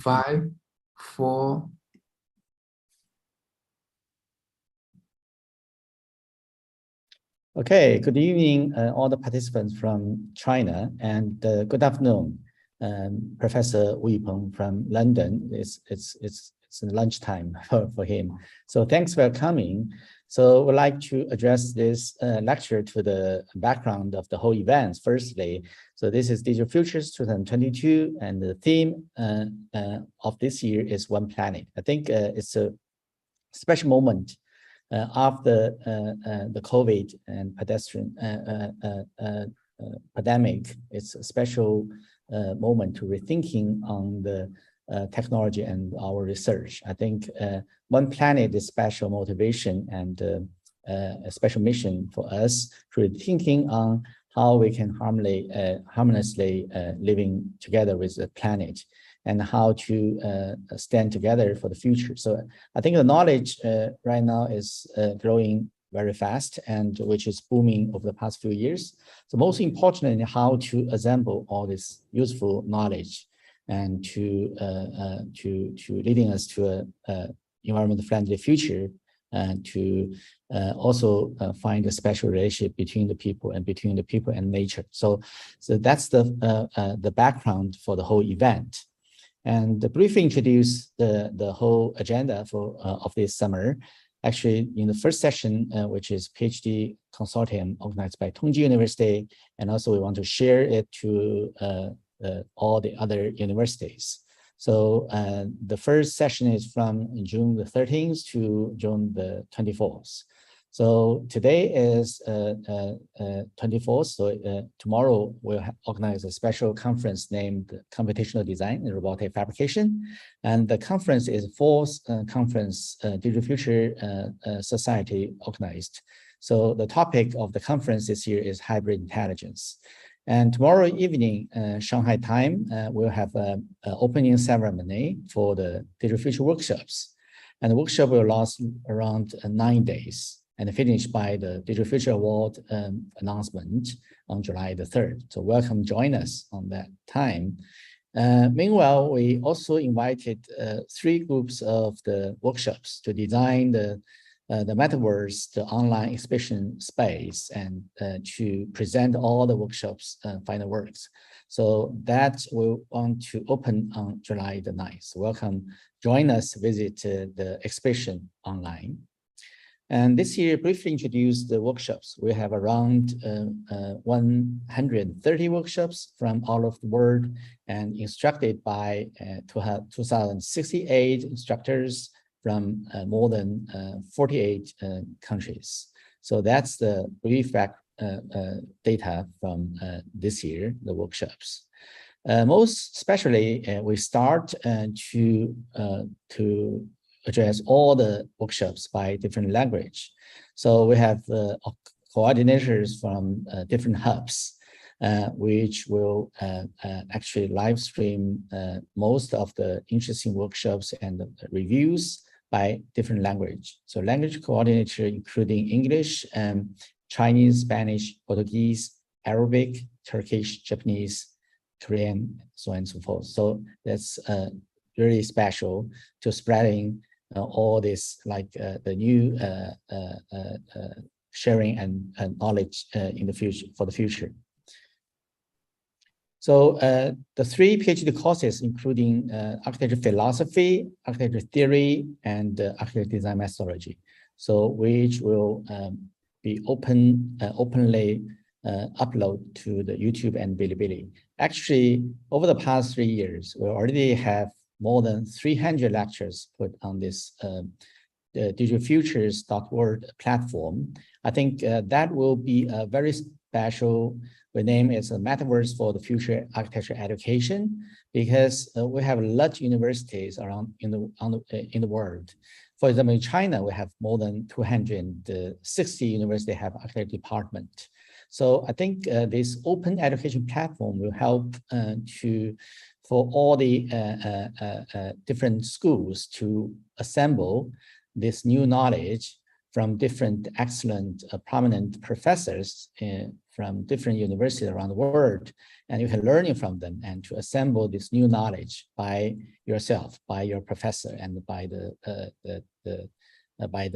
5, 4. Okay, good evening, all the participants from China, and good afternoon, Professor Wu Yipeng from London. It's lunchtime for him, so thanks for coming. So we'd like to address this lecture to the background of the whole event. Firstly, so this is Digital Futures 2022, and the theme of this year is One Planet. I think it's a special moment after the COVID and pandemic. It's a special moment to rethinking on the technology and our research. I think One Planet is special motivation and a special mission for us to thinking on how we can harmoniously living together with the planet, and how to stand together for the future. So I think the knowledge right now is growing very fast, and which is booming over the past few years. So most importantly, how to assemble all this useful knowledge and to leading us to a environment friendly future, and to also find a special relationship between the people and nature. So that's the background for the whole event. And briefly introduce the whole agenda for of this summer. Actually, in the first session, which is PhD Consortium organized by Tongji University, and also we want to share it to all the other universities. So the first session is from June the 13th to June the 24th. So today is 24th, so tomorrow we'll organize a special conference named Computational Design and Robotic Fabrication. And the conference is fourth conference Digital Future Society organized. So the topic of the conference this year is hybrid intelligence. And tomorrow evening, Shanghai time, we'll have an opening ceremony for the Digital Future workshops. And the workshop will last around 9 days, and finished by the Digital Future Award announcement on July the 3rd. So welcome, join us on that time. Meanwhile, we also invited 3 groups of the workshops to design the metaverse, the online exhibition space, and to present all the workshops final works. So that we want to open on July the 9th. So welcome, join us, visit the exhibition online. And this year, briefly introduce the workshops. We have around 130 workshops from all over the world, and instructed by 2,068 instructors from more than 48 countries. So that's the brief data from this year, the workshops. Most especially, we start to address all the workshops by different language. So we have coordinators from different hubs, which will actually live stream most of the interesting workshops and the reviews by different language. So language coordinator, including English, Chinese, Spanish, Portuguese, Arabic, Turkish, Japanese, Korean, so on and so forth. So that's really special to spreading all this, like the new sharing and knowledge in the future, for the future. So the 3 PhD courses, including architecture philosophy, architecture theory, and architecture design methodology. So which will be openly upload to the YouTube and Bilibili. Actually, over the past 3 years, we already have more than 300 lectures put on this the digitalfutures.org platform. I think that will be a very special, we name it a metaverse for the future architecture education, because we have a lot of universities around in the world. For example, in China, we have more than 260 universities have architecture department. So I think this open education platform will help for all the different schools to assemble this new knowledge from different excellent, prominent professors from different universities around the world, and you can learn from them and to assemble this new knowledge by yourself, by your professor, and by the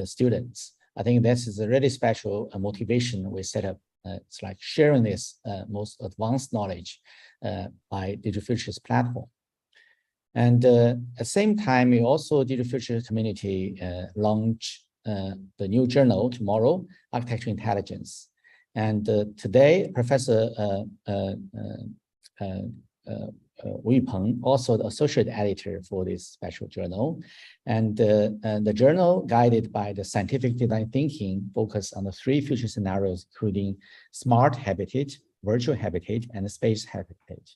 students. I think this is a really special motivation we set up. It's like sharing this most advanced knowledge by Digital Futures platform. And at the same time, we also Digital Futures community launch the new journal tomorrow, Architecture Intelligence. And today, Professor Wu Peng, also the associate editor for this special journal. And the journal, guided by the scientific design thinking, focus on the 3 future scenarios, including smart habitat, virtual habitat, and space habitat,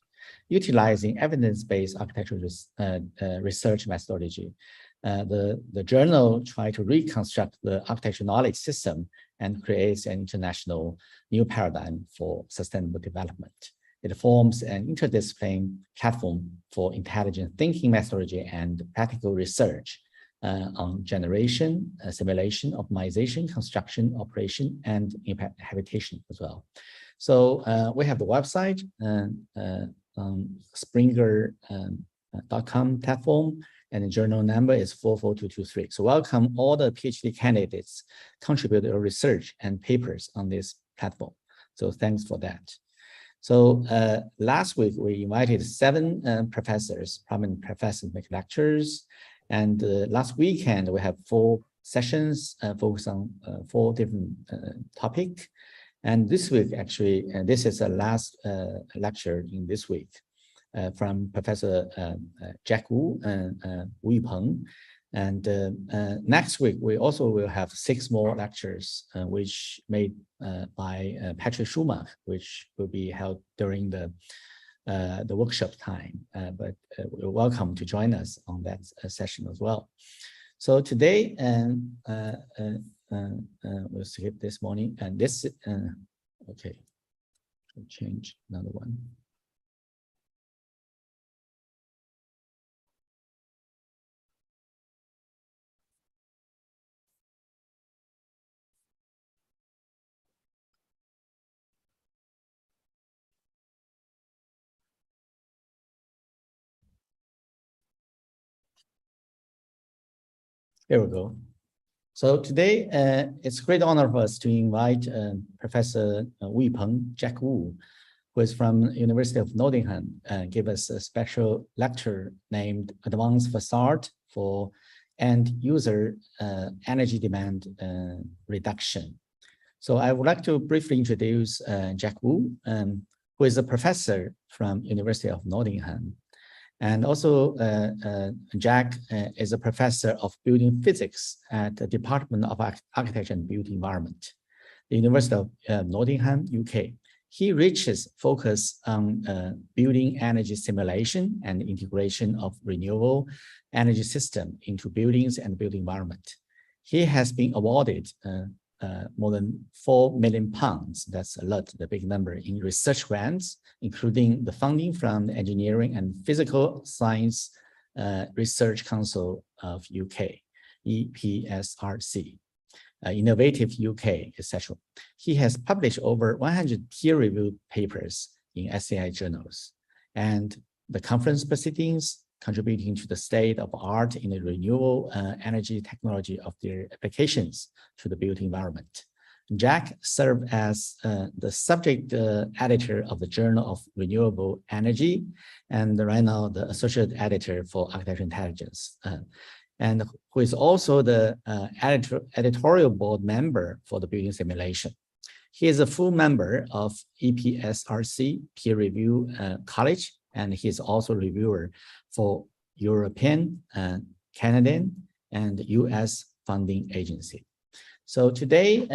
utilizing evidence-based architectural research methodology. The journal tries to reconstruct the architecture knowledge system and creates an international new paradigm for sustainable development. It forms an interdisciplinary platform for intelligent thinking methodology and practical research on generation, simulation, optimization, construction, operation, and impact habitation as well. So we have the website, Springer.com platform, and the journal number is 44223. So welcome all the PhD candidates contribute their research and papers on this platform. So thanks for that. So last week, we invited 7 professors, prominent professors, make lectures. And last weekend, we have 4 sessions focused on 4 different topics. And this week, actually, this is the last lecture in this week from Professor Jack Wu and Wu Peng. And next week, we also will have 6 more lectures, which made by Patrick Schumacher, which will be held during the workshop time. But you're welcome to join us on that session as well. So today, we'll skip this morning, and this, okay, I'll change another one. Here we go. So today, it's a great honor for us to invite Professor Wu Peng, Jack Wu, who is from University of Nottingham, give us a special lecture named Advanced Facade for End User Energy Demand Reduction. So I would like to briefly introduce Jack Wu, who is a professor from University of Nottingham. And also, Jack is a professor of building physics at the Department of Architecture and Built Environment, the University of Nottingham, UK. He reaches focus on building energy simulation and integration of renewable energy system into buildings and built environment. He has been awarded more than £4 million, that's a lot, the big number, in research grants, including the funding from the Engineering and Physical Science Research Council of UK, EPSRC, Innovative UK, etc. He has published over 100 peer-reviewed papers in SCI journals, and the conference proceedings contributing to the state of art in the renewable energy technology of their applications to the built environment. Jack served as the subject editor of the Journal of Renewable Energy, and right now the associate editor for Architecture Intelligence, and who is also the editorial board member for the building simulation. He is a full member of EPSRC Peer Review College, and he is also a reviewer for European, Canadian, and US funding agency. So today,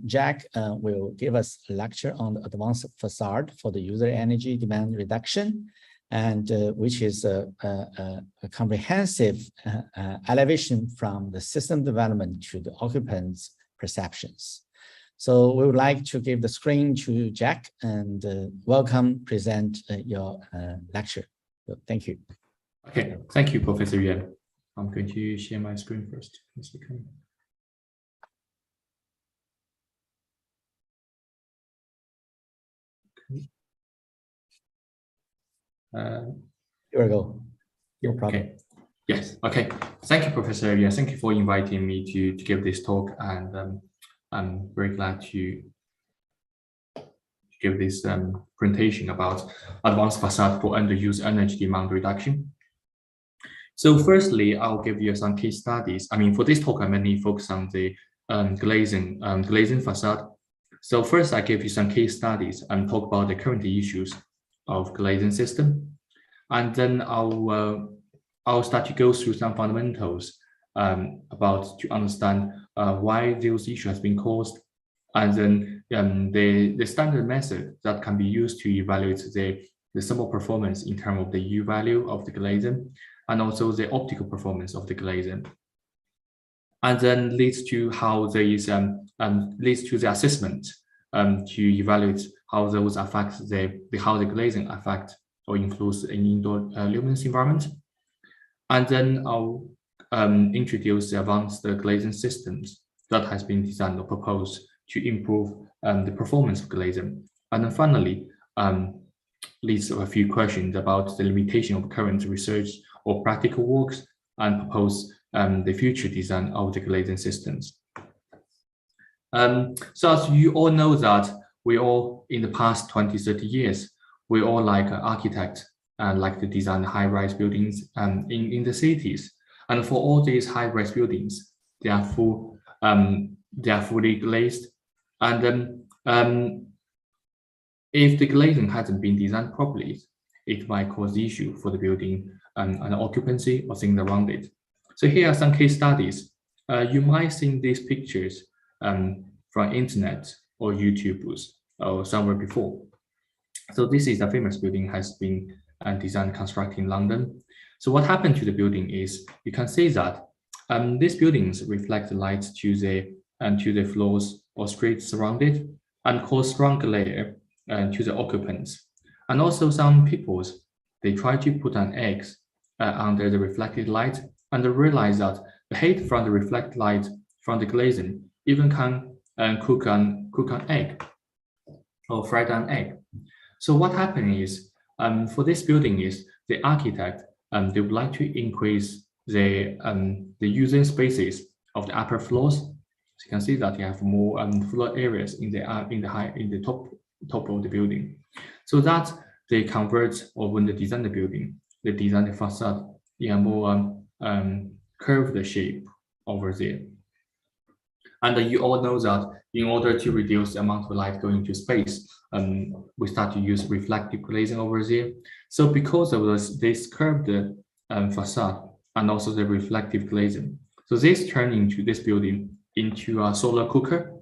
Jack will give us a lecture on the advanced facade for the user energy demand reduction, and which is a comprehensive elevation from the system development to the occupants' perceptions. So we would like to give the screen to Jack and present your lecture. So thank you. Okay, thank you, Professor Yuan. I'm going to share my screen first. Here we go. No problem. Okay. Yes. Okay. Thank you, Professor. Yeah, thank you for inviting me to give this talk, and I'm very glad to give this presentation about advanced facade for under-use energy demand reduction. So firstly, I'll give you some case studies. I mean, for this talk, I mainly focus on the glazing facade. So first, I give you some case studies and talk about the current issues of glazing system, and then I'll start to go through some fundamentals about to understand why those issues has been caused, and then the standard method that can be used to evaluate the thermal performance in terms of the U value of the glazing, and also the optical performance of the glazing, and then leads to how there is leads to the assessment to evaluate how those affect how the glazing affect or influence an indoor luminous environment. And then I'll introduce the advanced glazing systems that has been designed or proposed to improve the performance of glazing. And then finally, leads to a few questions about the limitation of current research or practical works, and propose the future design of the glazing systems. So as you all know that we all, in the past 20, 30 years, we all like architects and like to design high-rise buildings in the cities. And for all these high-rise buildings, they are fully glazed. And if the glazing hasn't been designed properly, it might cause issue for the building and occupancy or things around it. So here are some case studies. You might see these pictures from internet or YouTube or somewhere before. So this is a famous building has been designed constructed in London. So what happened to the building is you can see that these buildings reflect the light to the floors or streets surrounded and cause strong glare to the occupants. And also some people, they try to put an egg under the reflected light, and they realize that the heat from the reflected light from the glazing even can cook an egg or fry an egg. So what happened is for this building is the architect they would like to increase the using spaces of the upper floors. So you can see that you have more floor areas in the top of the building, so that they convert, or when they design the building, they design the facade in a more curved shape over there. And you all know that in order to reduce the amount of light going to space, we start to use reflective glazing over there. So because of this curved facade and also the reflective glazing, so this turned into this building into a solar cooker.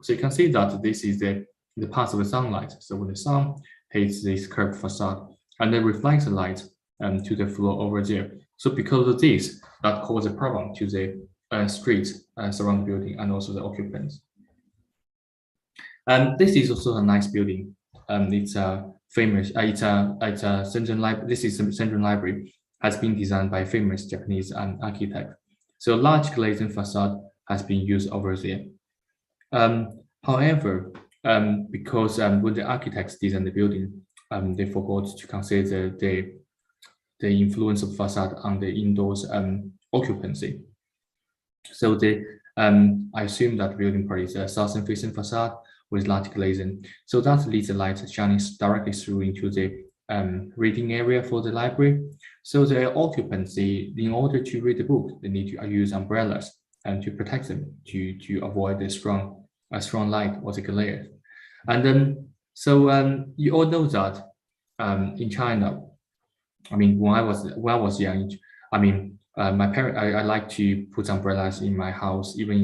So you can see that this is the path of the sunlight. So when the sun hits this curved facade, and then reflects the light to the floor over there. So because of this, that causes a problem to the streets surrounding the building and also the occupants. This is also a nice building. It's a famous. It's a Shenzhen library. This is Shenzhen library, has been designed by a famous Japanese architect. So large glazing facade has been used over there. However, because when the architects designed the building, they forgot to consider the influence of facade on the indoors occupancy. So I assume that building part is a southern facing facade with large glazing. So that leads the light shining directly through into the reading area for the library. So the occupancy, in order to read the book, they need to use umbrellas and to protect them to avoid the strong light or the glare. And then you all know that in China, I mean, when I was young, I mean, my parents, I like to put umbrellas in my house, even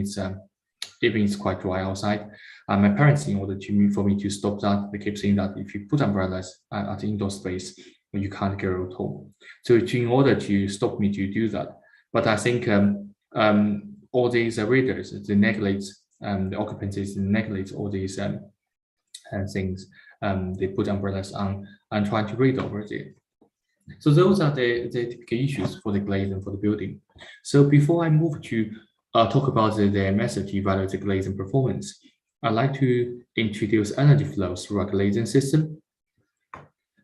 it's quite dry outside. My parents, in order for me to stop that, they keep saying that if you put umbrellas at the indoor space, you can't get out home. So in order to stop me to do that, but I think all these readers, they neglect the occupancies, neglect all these things. They put umbrellas on and try to read over there. So those are the typical issues for the glazing for the building. So before I move to talk about the method to evaluate the glazing performance, I'd like to introduce energy flows through a glazing system.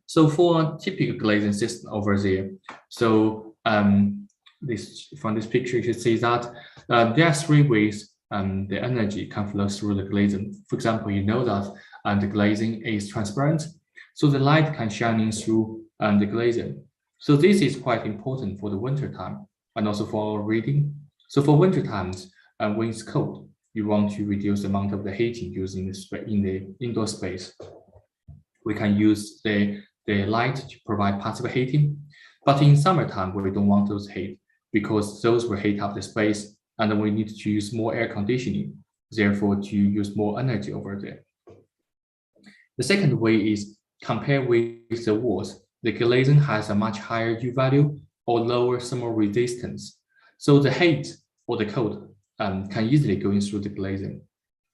So for a typical glazing system over there, so from this picture, you can see that there are three ways the energy can flow through the glazing. For example, you know that the glazing is transparent, so the light can shine in through the glazing. So this is quite important for the winter time and also for our reading. So for winter times, when it's cold, you want to reduce the amount of the heating used in the indoor space. We can use the light to provide passive heating, but in summertime we don't want those heat because those will heat up the space, and then we need to use more air conditioning, therefore to use more energy over there. The second way is compared with the walls, the glazing has a much higher U value or lower thermal resistance, so the heat or the cold can easily go in through the glazing.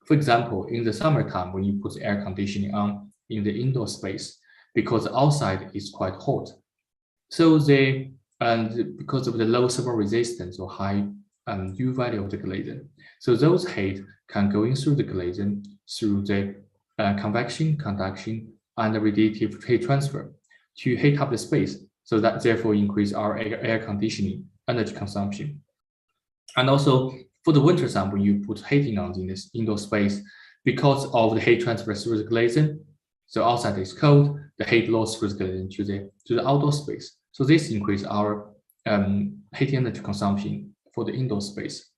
For example, in the summertime, when you put air conditioning on in the indoor space, because outside is quite hot, so because of the low thermal resistance or high U value of the glazing, so those heat can go in through the glazing through the convection, conduction, and the radiative heat transfer to heat up the space, so that therefore increase our air conditioning energy consumption. And also for the winter time, when you put heating on in this indoor space, because of the heat transfer through the glazing, so outside is cold, the heat loss through the glazing to the outdoor space. So this increase our heating energy consumption for the indoor space.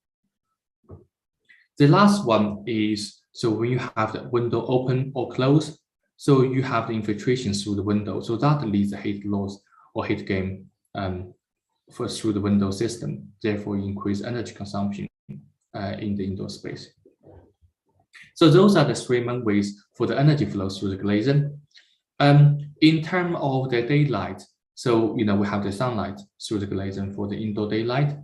The last one is, so when you have the window open or closed, so you have the infiltration through the window, so that leads the heat loss or heat gain through the window system, therefore increase energy consumption in the indoor space. So those are the three main ways for the energy flow through the glazing. In terms of the daylight, so we have the sunlight through the glazing for the indoor daylight.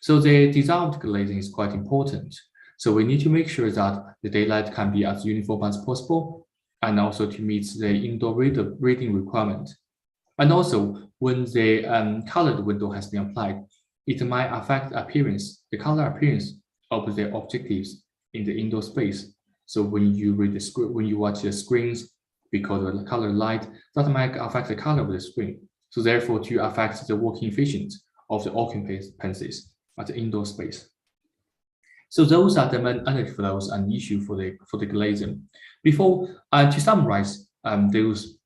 So the design of the glazing is quite important. So we need to make sure that the daylight can be as uniform as possible, and also to meet the indoor reading requirement. And also, when the colored window has been applied, it might affect appearance, the color appearance of the objectives in the indoor space. So when you read the screen, when you watch the screens, because of the color light, that might affect the color of the screen. So therefore, to affect the working efficiency of the occupancies at the indoor space. So those are the main energy flows and issue for the glazing. Before to summarize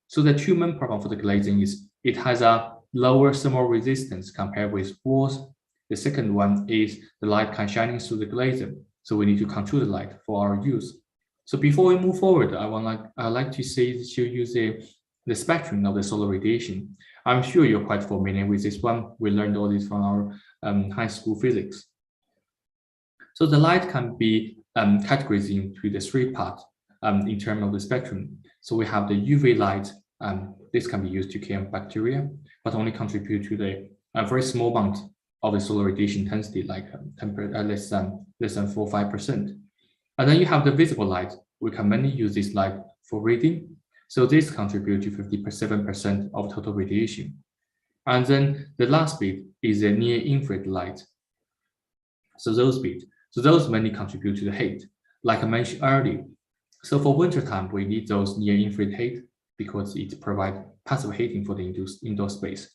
so the two main problem for the glazing is it has a lower thermal resistance compared with walls. The second one is the light can shine through the glazing, so we need to control the light for our use. So before we move forward, I'd like to show you the spectrum of the solar radiation. I'm sure you're quite familiar with this one. We learned all this from our high school physics. So the light can be categorized into the three parts in terms of the spectrum. So we have the UV light. This can be used to kill bacteria, but only contribute to the very small amount of the solar radiation intensity, like less than 4-5%. And then you have the visible light. We can mainly use this light for reading. So this contributes to 57% of total radiation. And then the last bit is the near-infrared light. So those mainly contribute to the heat, like I mentioned earlier. So for wintertime, we need those near-infrared heat because it provides passive heating for the indoor space.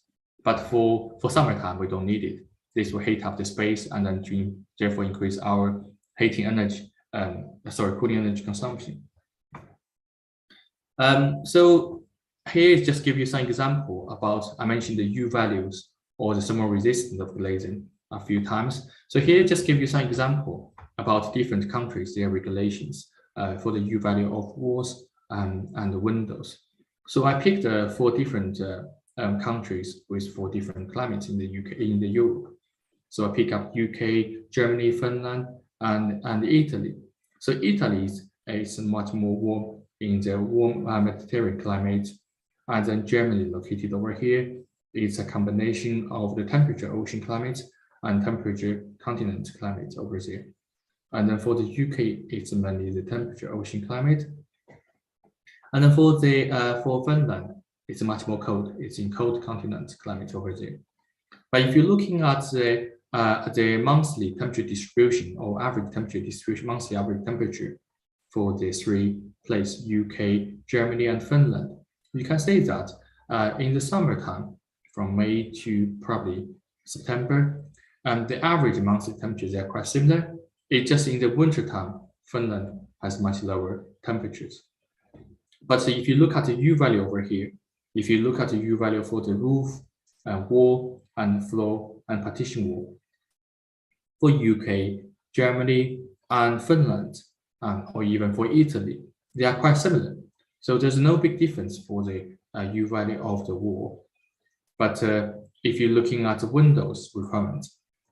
But for summertime, we don't need it. This will heat up the space and then therefore increase our heating energy, cooling energy consumption. So here just give you some example about, I mentioned the U values or the thermal resistance of glazing a few times. So here just give you some example about different countries, their regulations for the U value of walls and the windows. So I picked 4 different countries with 4 different climates in the Europe. So I pick up UK, Germany, Finland, and Italy. So Italy is much more warm in the warm Mediterranean climate, and then Germany, located over here, is a combination of the temperature ocean climate and temperature continent climate over there. And then for the UK, it's mainly the temperature ocean climate. And then for Finland, it's much more cold. It's in cold continent climate over there. But if you're looking at the monthly temperature distribution or average temperature distribution, monthly average temperature for the 3 places, UK, Germany, and Finland, you can say that in the summertime, from May to probably September, the average monthly temperatures are quite similar. It's just in the wintertime, Finland has much lower temperatures. But if you look at the U value over here, if you look at the U value for the roof, wall, and floor, and partition wall, for UK, Germany, and Finland, or even for Italy, they are quite similar. So there's no big difference for the U value of the wall. But if you're looking at the windows requirement,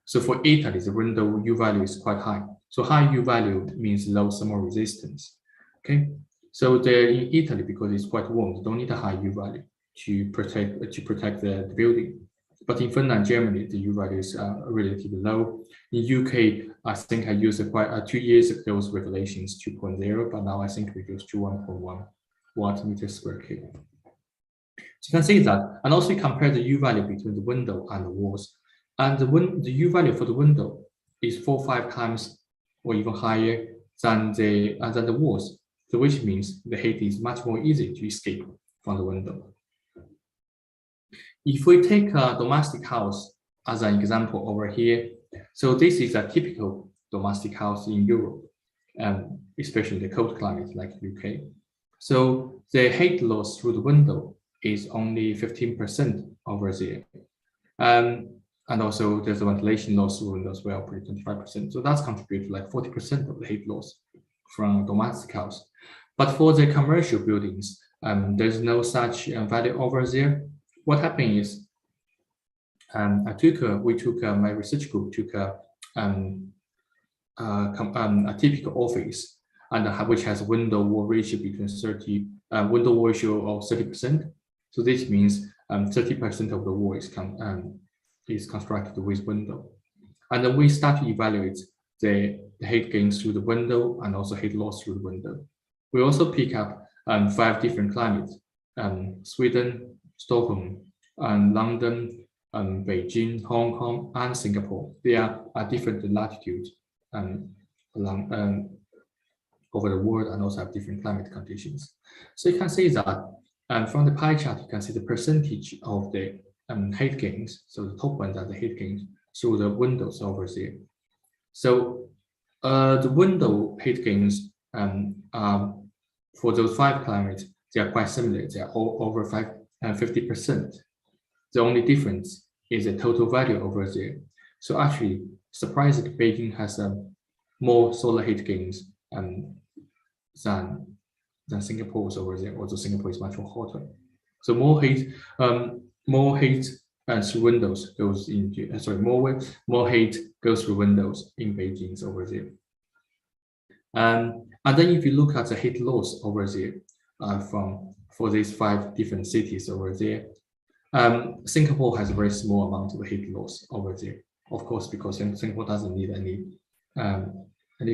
so for Italy, the window U value is quite high. So high U value means low thermal resistance. Okay, so there in Italy, because it's quite warm, you don't need a high U value to protect the building. But in Finland and Germany, the U value is relatively low. In UK, I think I used 2 years ago those regulations 2.0, but now I think we use to 1.1 watt meter square K. So you can see that, and also you compare the U value between the window and the walls. And the U value for the window is 4 or 5 times or even higher than the walls. So which means the heat is much more easy to escape from the window. If we take a domestic house as an example over here, so this is a typical domestic house in Europe, especially the cold climate like UK. So the heat loss through the window is only 15% over there. And also there's a ventilation loss through the window as well, pretty 25%. So that's contributed like 40% of the heat loss from a domestic house. But for the commercial buildings, there's no such value over there. What happened is, my research group took a typical office, and which has window wall ratio between window wall ratio of 30%. So this means 30% of the wall is constructed with window. And then we start to evaluate the heat gains through the window and also heat loss through the window. We also pick up 5 different climates: Sweden, Stockholm, London, Beijing, Hong Kong, and Singapore. They are at different latitudes along over the world, and also have different climate conditions. So you can see that from the pie chart, you can see the percentage of the heat gains. So the top ones are the heat gains through the windows over there. So the window heat gains for those 5 climates, they are quite similar. They are all over 50%. The only difference is the total value over there. So actually, surprisingly, Beijing has more solar heat gains than Singapore's over there, although Singapore is much more hotter. So more heat through windows goes into more heat goes through windows in Beijing's over there. And then if you look at the heat loss over there for these 5 different cities over there, Singapore has a very small amount of heat loss over there. Of course, because Singapore doesn't need any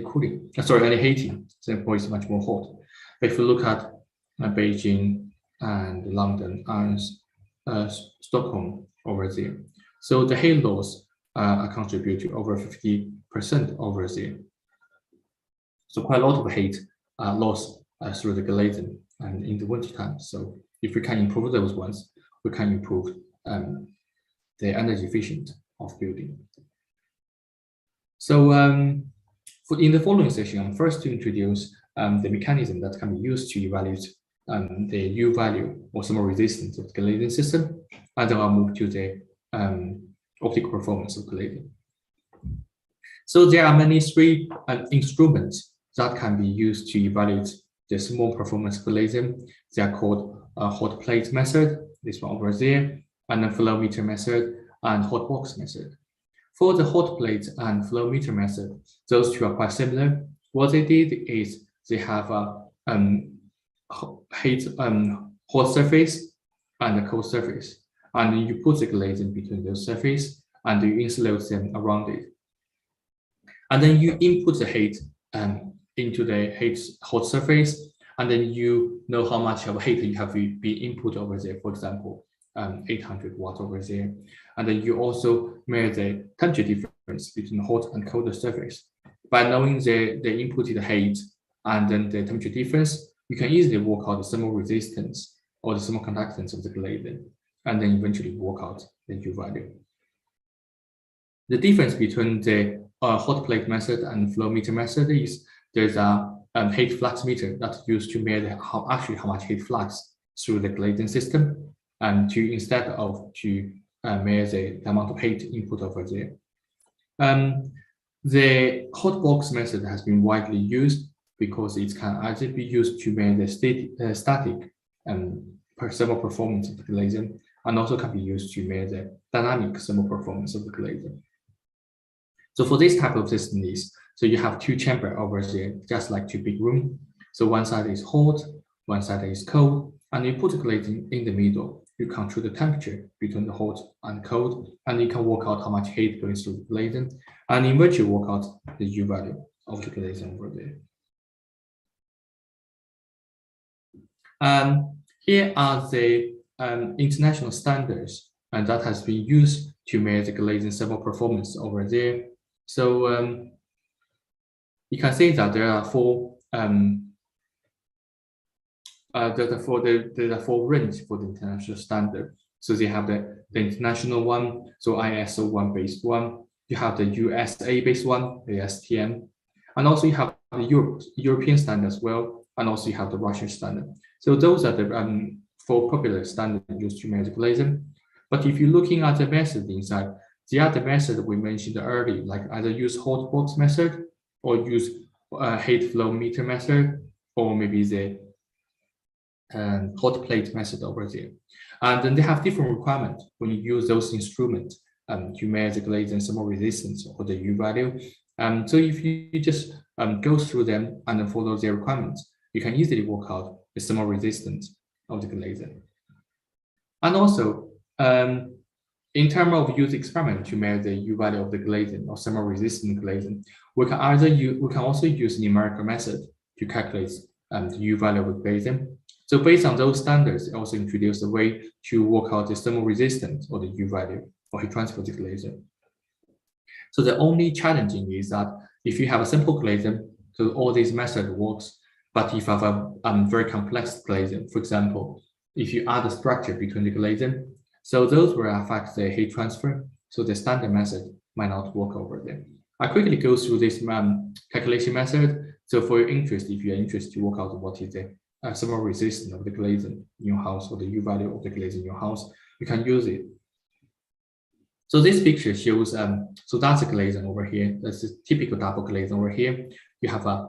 cooling. Any heating. Singapore is much more hot. But if you look at Beijing and London and Stockholm over there, so the heat loss contribute to over 50% over there. So quite a lot of heat loss through the glazing and in the winter time. So if we can improve those ones, we can improve the energy efficient of building. So in the following session, I'm first to introduce the mechanism that can be used to evaluate the U value or thermal resistance of the glazing system, and then I'll move to the optical performance of glazing. So there are many 3 instruments that can be used to evaluate the thermal performance glazing. They are called hot plate method, this one over there, and the flow meter method and hot box method. For the hot plate and flow meter method, those 2 are quite similar. What they did is they have a hot surface and a cold surface, and you put the glazing between those surfaces and you insulate them around it. And then you input the heat into the hot surface, and then you know how much of heat you have to be input over there. For example, 800 watts over there. And then you also measure the temperature difference between hot and cold surface. By knowing the inputted heat and then the temperature difference, you can easily work out the thermal resistance or the thermal conductance of the glazing, and then eventually work out the U value. The difference between the hot plate method and flow meter method is there's a heat flux meter that's used to measure how much heat flux through the glazing system, and instead of measure the amount of heat input over there. The hot box method has been widely used because it can either be used to measure static thermal performance of the glazing, and also can be used to measure dynamic thermal performance of the glazing. So for this type of system so you have two chambers over there, just like two big rooms. So one side is hot, one side is cold, and you put the glazing in the middle. You control the temperature between the hot and cold, and you can work out how much heat goes through the glazing, and eventually work out the U value of the glazing over there. Here are the international standards, and that has been used to measure the glazing thermal performance over there. So you can see that there are four range for the international standard. So they have the international one, so ISO 1 based one. You have the USA based one, the STM, and also you have the European standard as well, and also you have the Russian standard. So those are the four popular standards used to measure glazing. But if you're looking at the method inside, the other method we mentioned earlier, like either use hot box method or use heat flow meter method, or maybe the hot plate method over there. And then they have different requirements when you use those instruments to measure the glazing thermal resistance or the U value. So if you just go through them and then follow their requirements, you can easily work out the thermal resistance of the glazing. And also, in terms of use experiment to measure the U value of the glazing or thermal resistant glazing, we can also use numerical method to calculate the U value of the glazing. So based on those standards, it also introduced a way to work out the thermal resistance or the U value for heat transfer of the glazing. So the only challenging is that if you have a simple glazing, so all these methods works. But if you have a very complex glazing, for example, if you add a structure between the glazing, so those will affect the heat transfer. So the standard method might not work over there. I quickly go through this calculation method. So for your interest, if you're interested to work out what is the thermal resistance of the glazing in your house or the U value of the glazing in your house, you can use it. So this picture shows, so that's a glazing over here. That's a typical double glazing over here. You have a,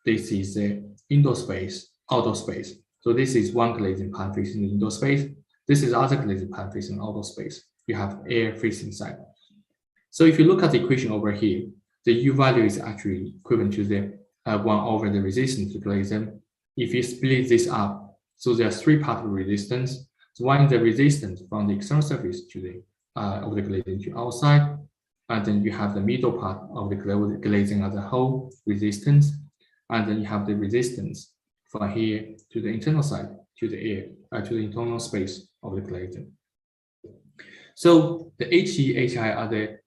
this is the indoor space, outdoor space. So this is one glazing pan facing the indoor space. This is other glazing pan facing outdoor space. You have air facing side. So if you look at the equation over here, the U value is actually equivalent to the 1 over the resistance to glazing. If you split this up, so there are three parts of resistance. So one is the resistance from the external surface to the of the glazing to outside, and then you have the middle part of the glazing as a whole resistance, and then you have the resistance from here to the internal side to the air to the internal space of the glazing. So the HE, HI are the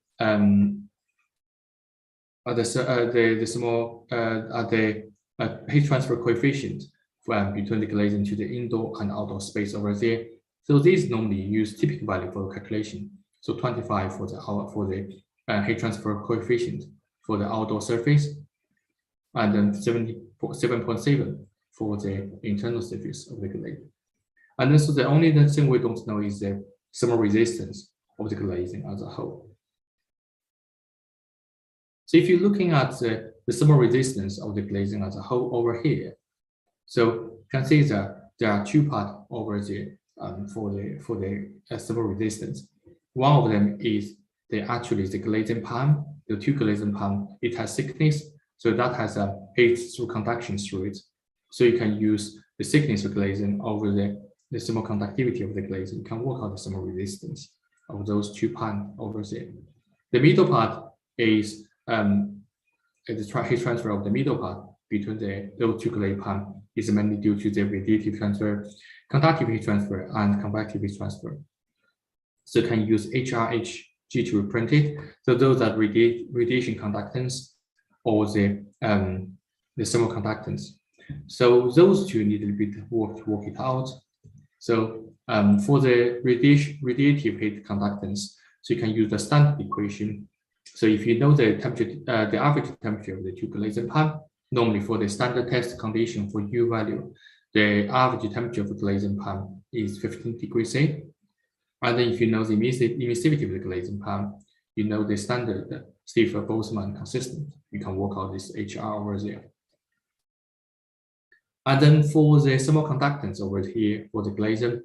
heat transfer coefficient between the glazing to the indoor and outdoor space over there. So these normally use typical value for calculation. So 25 for the heat transfer coefficient for the outdoor surface, and then 7.7 for the internal surface of the glazing. And then so the only thing we don't know is the thermal resistance of the glazing as a whole. So if you're looking at the thermal resistance of the glazing as a whole over here, so you can see that there are two parts over there for the thermal resistance. One of them is actually the glazing pan, the two glazing pan. It has thickness, so that has a heat through conduction through it. So you can use the thickness of glazing over the thermal conductivity of the glazing. You can work out the thermal resistance of those two pans over there. The middle part is the heat transfer of the middle part between those two glazing pans is mainly due to the radiative transfer, conductive heat transfer, and convective heat transfer. So you can use HRHG to represent it. So those are radiation conductance or the thermal conductance. So those two need a little bit of work to work it out. So for the radiative heat conductance, so you can use the standard equation. So if you know the temperature, the average temperature of the two glazing pan, normally for the standard test condition for U value, the average temperature of the glazing pan is 15 degrees C. And then if you know the emissivity of the glazing pan, you know the standard Stifler-Boltzmann consistent. You can work out this HR over there. And then for the thermal conductance over here for the glazing,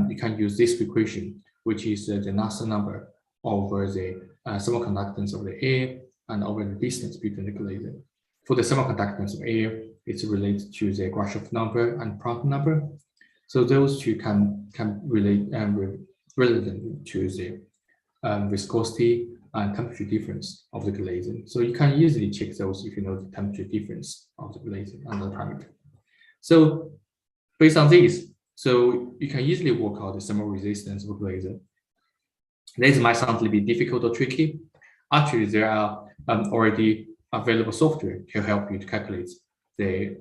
you can use this equation, which is the Nasa number over the thermal conductance of the air and over the distance between the glazing. For the thermal conductance of air, it's related to the Grashof number and Prandtl number. So those two can relate relevant to the viscosity and temperature difference of the glazing. So you can easily check those if you know the temperature difference of the glazing and the parameter. So based on this, so you can easily work out the thermal resistance of a glazing. This might sound a little bit difficult or tricky. Actually, there are already available software to help you to calculate the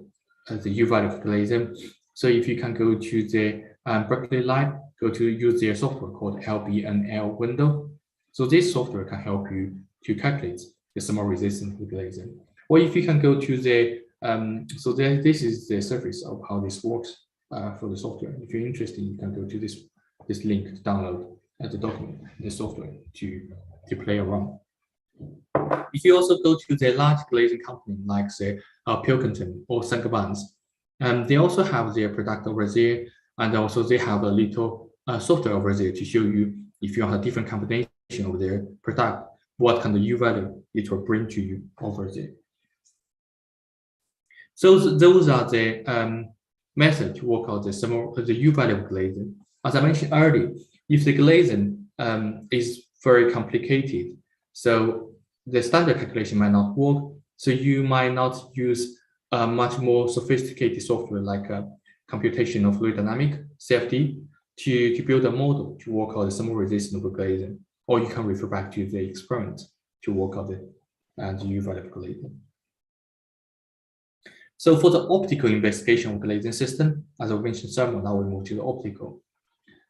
U value of glazing. So if you can go to the Berkeley Lab, go to use their software called LBNL WINDOW. So this software can help you to calculate the thermal resistance of glazing. Or if you can go to the so this is the surface of how this works for the software. If you're interested, you can go to this link to download the document, the software to play around. If you also go to the large glazing company like say Pilkington or Saint-Gobain's, they also have their product over there, and also they have a little software over there to show you if you have a different combination of their product, what kind of U value it will bring to you over there. So those are the methods to work out the U value of glazing. As I mentioned earlier, if the glazing is very complicated, so the standard calculation might not work. So you might not use much more sophisticated software like computational fluid dynamic (CFD) to build a model to work out the thermal resistance of glazing, or you can refer back to the experiment to work out the U value of glazing. So for the optical investigation of glazing system, as I mentioned thermal, now we move to the optical.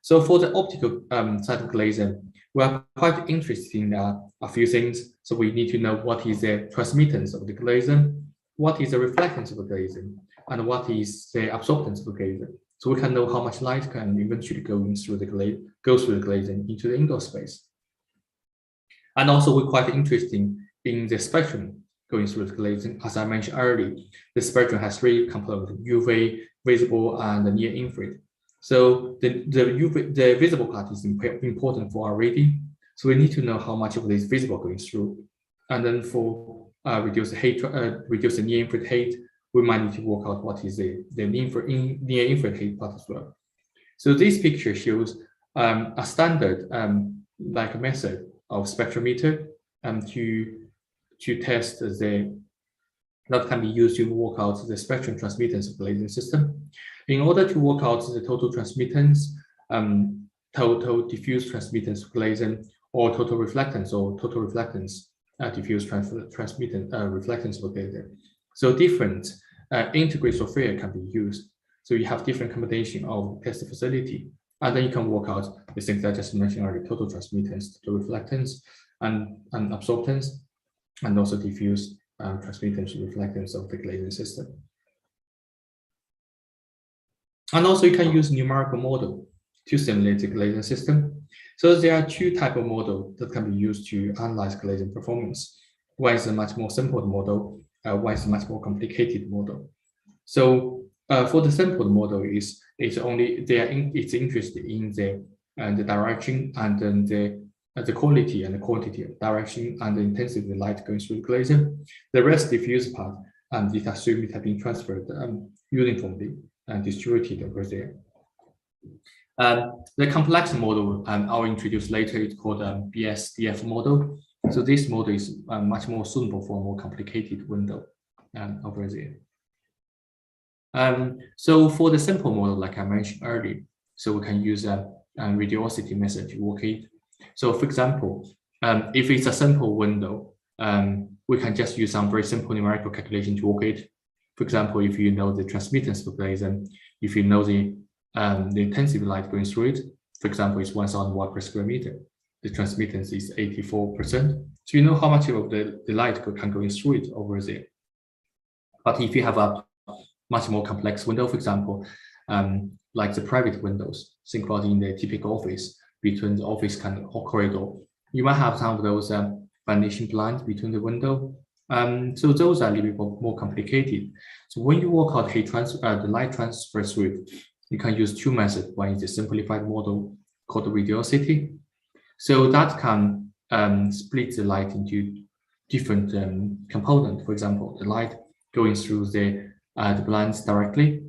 So for the optical side of glazing, we are quite interested in a few things. So we need to know what is the transmittance of the glazing, what is the reflectance of the glazing, and what is the absorbance of the glazing. So we can know how much light can eventually go through the glazing into the indoor space. And also we're quite interested in the spectrum going through the glazing. As I mentioned earlier, the spectrum has three components: UV, visible, and near infrared. So the visible part is important for our reading. So we need to know how much of this visible going through. And then for reduce the near infrared heat, we might need to work out what is the near infrared heat part as well. So this picture shows a standard like a method of spectrometer to test that can be used to work out the spectrum transmittance of the glazing system. In order to work out the total transmittance, total diffuse transmittance of glazing, or total reflectance diffuse reflectance of glazing. So different integrated software can be used. So you have different combination of test facility, and then you can work out the things that I just mentioned earlier: total transmittance, total reflectance, and absorbance, and also diffuse transmittance and reflectance of the glazing system. And also you can use numerical model to simulate the glazing system. So there are two types of model that can be used to analyze glazing performance. One is a much more simple model, one is a much more complicated model. So for the simple model it's interested in the direction and then the quality and the quantity of direction and the intensity of the light going through the glazing. The rest diffuse part, it assumes it has been transferred uniformly and distributed over there. The complex model I'll introduce later. It's called BSDF model. So this model is much more suitable for a more complicated window over there. So for the simple model, like I mentioned earlier, so we can use a radiosity method to work it. So for example, if it's a simple window, we can just use some very simple numerical calculation to work it. For For example, if you know the transmittance of glazing, if you know the intensity of light going through it, for example, it's 1,000 watt per square meter. The transmittance is 84%. So you know how much of the light can go through it over there. But if you have a much more complex window, for example, like the private windows, think about in the typical office, between the office kind of corridor, you might have some of those ventilation blinds between the window. So those are a little bit more complicated. So when you work out the light transfer through it, you can use two methods. One is a simplified model called radiosity. So that can split the light into different components. For example, the light going through the blinds directly,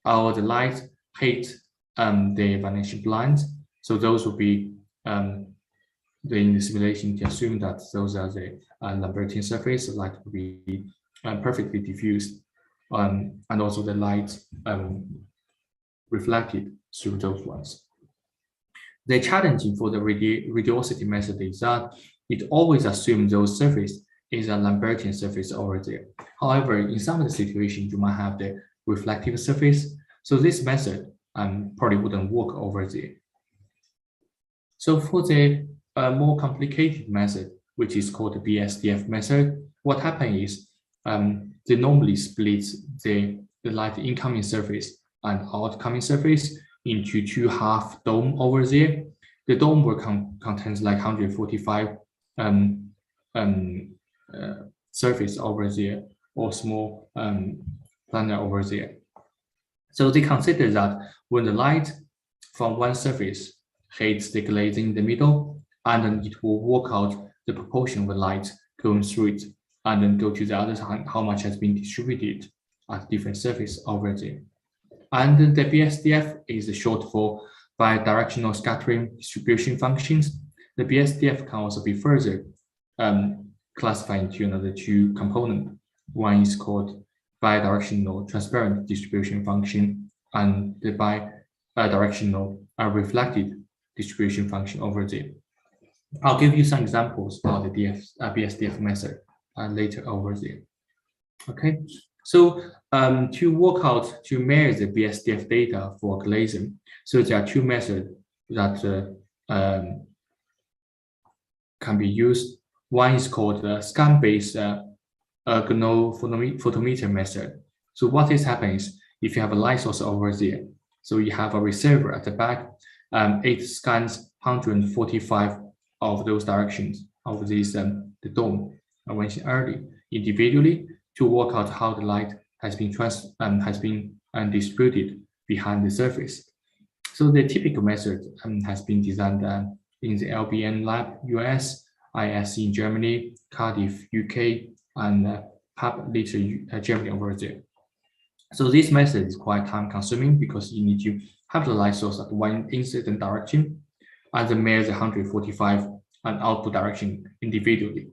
or the light hit the ventilation blinds. So those will be in the simulation to assume that those are the Lambertian surface. The light will be perfectly diffused, and also the light reflected through those ones. The challenging for the radiosity method is that it always assumes those surface is a Lambertian surface over there. However, in some of the situations, you might have the reflective surface. So this method probably wouldn't work over there. So for the more complicated method, which is called the BSDF method, what happens is they normally split the light incoming surface and outcoming surface into two half dome over there. The dome will contains like 145 surface over there, or small planet over there. So they consider that when the light from one surface hits the glazing in the middle, and then it will work out the proportion of the light going through it, and then go to the other side, how much has been distributed at different surface over there. And the BSDF is short for bidirectional scattering distribution functions. The BSDF can also be further classified into another two components. One is called bidirectional transparent distribution function, and the bidirectional reflected distribution function over there. I'll give you some examples of the BSDF method later over there. Okay, so to measure the BSDF data for glazing, so there are two methods that can be used. One is called the scan-based photometer method. So what is happening is, if you have a light source over there, so you have a receiver at the back, it scans 145 of those directions of this the dome I mentioned earlier individually to work out how the light has been distributed behind the surface. So the typical method has been designed in the LBN lab US, ISC in Germany, Cardiff UK, and PAP later Germany over there. So this method is quite time consuming because you need to have the light source at one incident direction and then measure the 145 and output direction individually.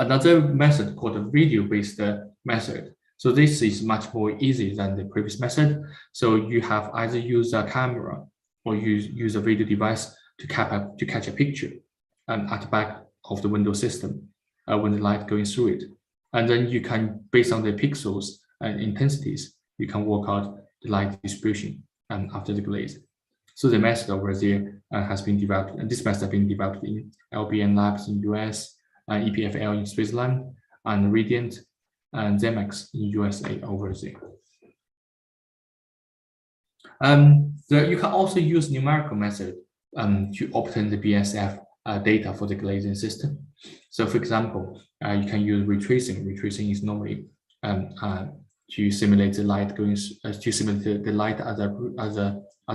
Another method called the video-based method. So this is much more easy than the previous method. So you have either use a camera or use a video device to catch a picture at the back of the window system when the light going through it. And then you can, based on the pixels and intensities, you can work out the light distribution after the glaze. So the method over there has been developed, and this method has been developed in LBN labs in US, EPFL in Switzerland, and Radiant and Zemex in USA over there. You can also use numerical method to obtain the BSF data for the glazing system. So for example, you can use retracing. Retracing is normally to simulate the light going to simulate the light as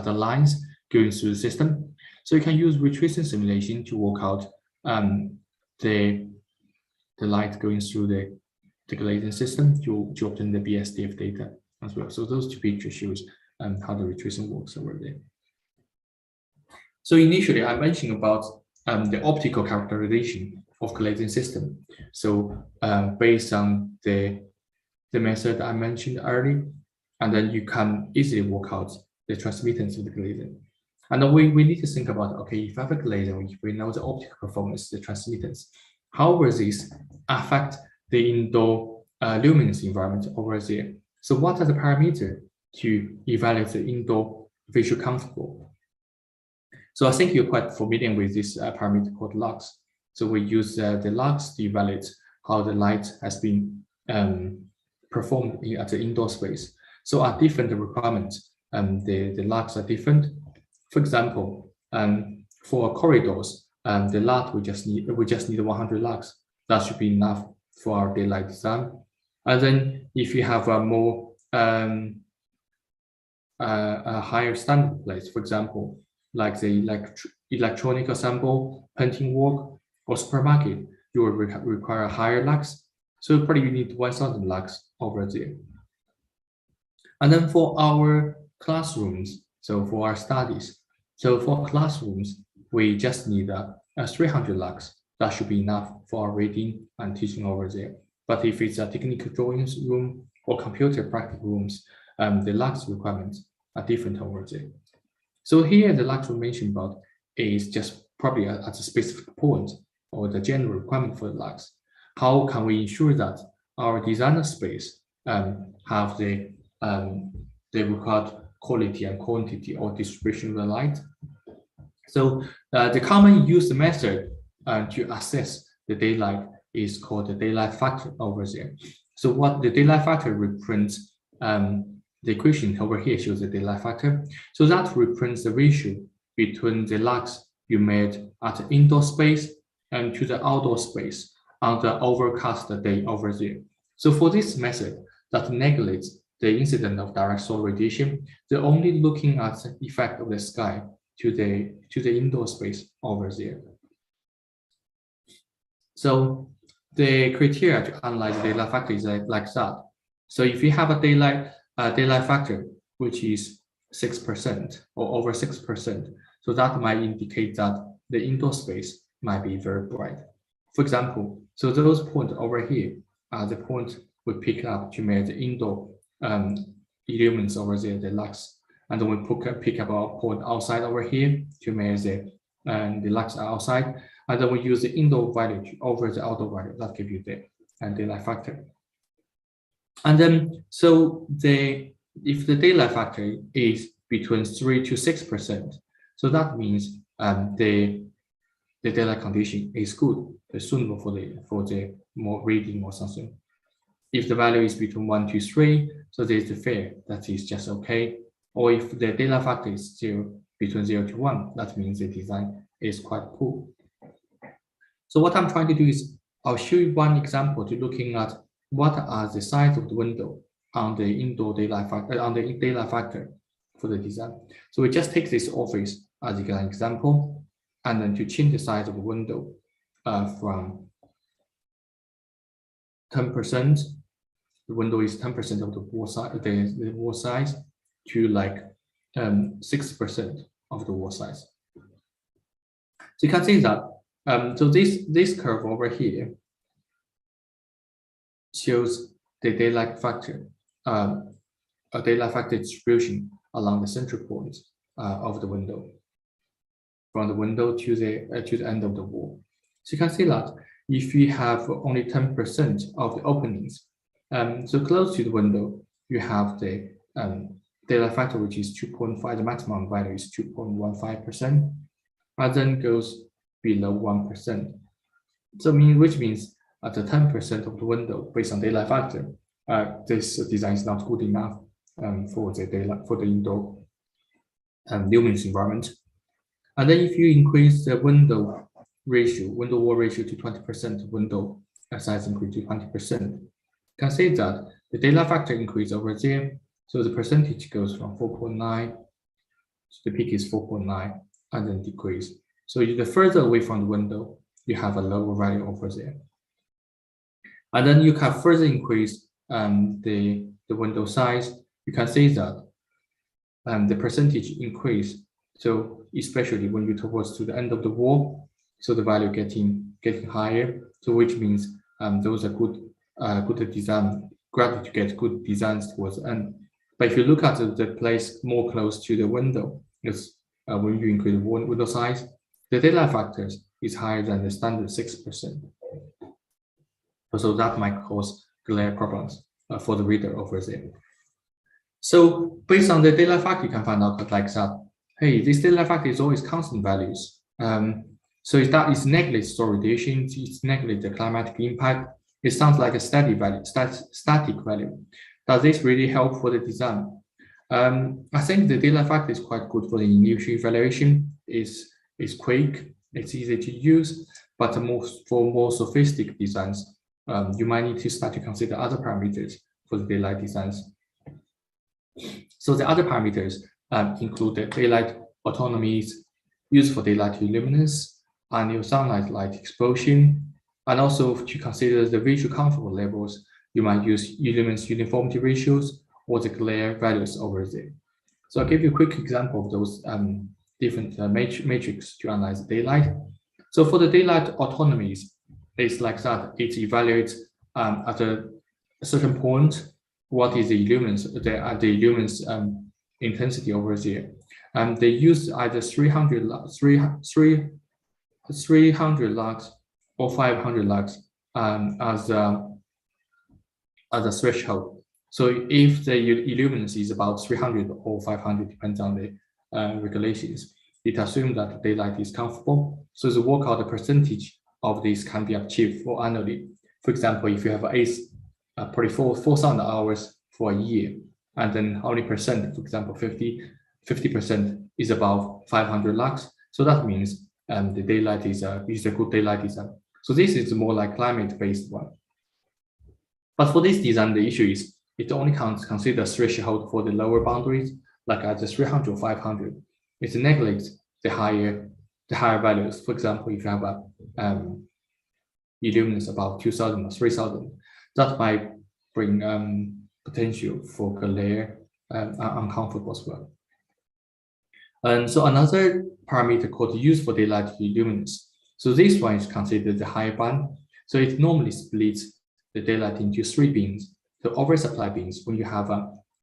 the lines going through the system. So you can use retracing simulation to work out the light going through the glazing system to obtain the BSDF data as well. So those two pictures shows how the retracing works over there. So initially I mentioned about the optical characterization of glazing system. So based on the method I mentioned earlier, and then you can easily work out the transmittance of the glazing. And then we need to think about, okay, if I have a glazing, if we know the optical performance, the transmittance, how will this affect the indoor luminance environment over there. So what are the parameters to evaluate the indoor visual comfortable? So I think you're quite familiar with this parameter called lux. So we use the lux to evaluate how the light has been performed at the indoor space. So at different requirements, the lux are different. For example, for corridors, the lux we just need 100 lux. That should be enough for our daylight design. And then if you have a more a higher standard place, for example, like the electronic assemble, painting work, or supermarket, you will require a higher lux. So probably you need 1000 lux over there. And then for our classrooms, so for our studies, so for classrooms, we just need a 300 lux. That should be enough for our reading and teaching over there. But if it's a technical drawings room or computer practice rooms, the lux requirements are different over there. So here, the lux we mentioned about is just probably at a specific point or the general requirement for the lux. How can we ensure that our designer space have the required quality and quantity or distribution of the light? So the common used method to assess the daylight is called the daylight factor over there. So what the daylight factor represents, the equation over here shows the daylight factor. So that represents the ratio between the lux you made at the indoor space and to the outdoor space on the overcast day over there. So for this method that neglects the incident of direct solar radiation, they're only looking at the effect of the sky to the indoor space over there. So the criteria to analyze the daylight factor is like that. So if you have a daylight factor which is 6% or over 6%, so that might indicate that the indoor space might be very bright. For example, so those points over here are the points we pick up to measure the indoor illuminance over there, the lux, and then we pick up our point outside over here to measure the lux outside, and then we use the indoor value over the outdoor value that gives you the daylight factor. And then so if the daylight factor is between 3 to 6%, so that means the daylight condition is good, suitable for the more reading or something. If the value is between 1 to 3, so there's the fair, that is just okay. Or if the daylight factor is still between 0 to 1, that means the design is quite poor. So what I'm trying to do is I'll show you one example to looking at what are the size of the window on the indoor daylight factor, on the daylight factor for the design. So we just take this office as an example, and then to change the size of the window from 10%, the window is 10% of the wall size, the wall size, to like 6% of the wall size. So you can see that so this curve over here shows the daylight factor, a daylight factor distribution along the central point of the window, from the window to the end of the wall. So you can see that if you have only 10% of the openings, so close to the window, you have the daylight factor, which is 2.5. The maximum value is 2.15%, and then goes below 1%. So which means at the 10% of the window based on daylight factor, this design is not good enough for the indoor luminance environment. And then if you increase the window wall ratio to 20%, window size increase to 20%, you can say that the daylight factor increase over there. So the percentage goes from 4.9, so the peak is 4.9, and then decrease. So the further away from the window, you have a lower value over there. And then you can further increase the window size. You can see that the percentage increase. So especially when you towards to the end of the wall, so the value getting higher. So which means those are good design, gradually to get good designs towards the end. But if you look at the place more close to the window, it's when you increase the window size, the daylight factors is higher than the standard 6%. So that might cause glare problems for the reader over there. So based on the daylight factor, you can find out like that, hey, this daylight factor is always constant values. So if that is neglects solar radiation, it's neglects the climatic impact, it sounds like a steady value, static value. Does this really help for the design? I think the daylight factor is quite good for the initial evaluation. It's quick, it's easy to use, but for more sophisticated designs, you might need to start to consider other parameters for the daylight designs. So the other parameters include the daylight autonomies, used for daylight illuminance, annual sunlight light exposure, and also to consider the visual comfort levels, you might use illuminance uniformity ratios or the glare values over there. So I'll give you a quick example of those different matrix to analyze the daylight. So for the daylight autonomies, it's like that. It evaluates at a certain point what is the illuminance, the illuminance intensity over there. They use either 300 lux or 500 lux as a threshold. So if the illuminance is about 300 or 500, depends on the regulations, it assumes that the daylight is comfortable. So the workout the percentage of this can be achieved for annually. For example, if you have 4,000 hours for a year, and then how many percent, for example, 50% is above 500 lux. So that means the daylight is a good daylight design. So this is more like climate-based one. But for this design, the issue is it only considers threshold for the lower boundaries, like at the 300 or 500. It neglects the higher values. For example, if you have a illuminance about 2,000 or 3,000, that might bring potential for glare uncomfortable as well. And so another parameter called use for daylight illuminance. So this one is considered the higher band. So it normally splits the daylight into 3 beams. The oversupply beams, when you have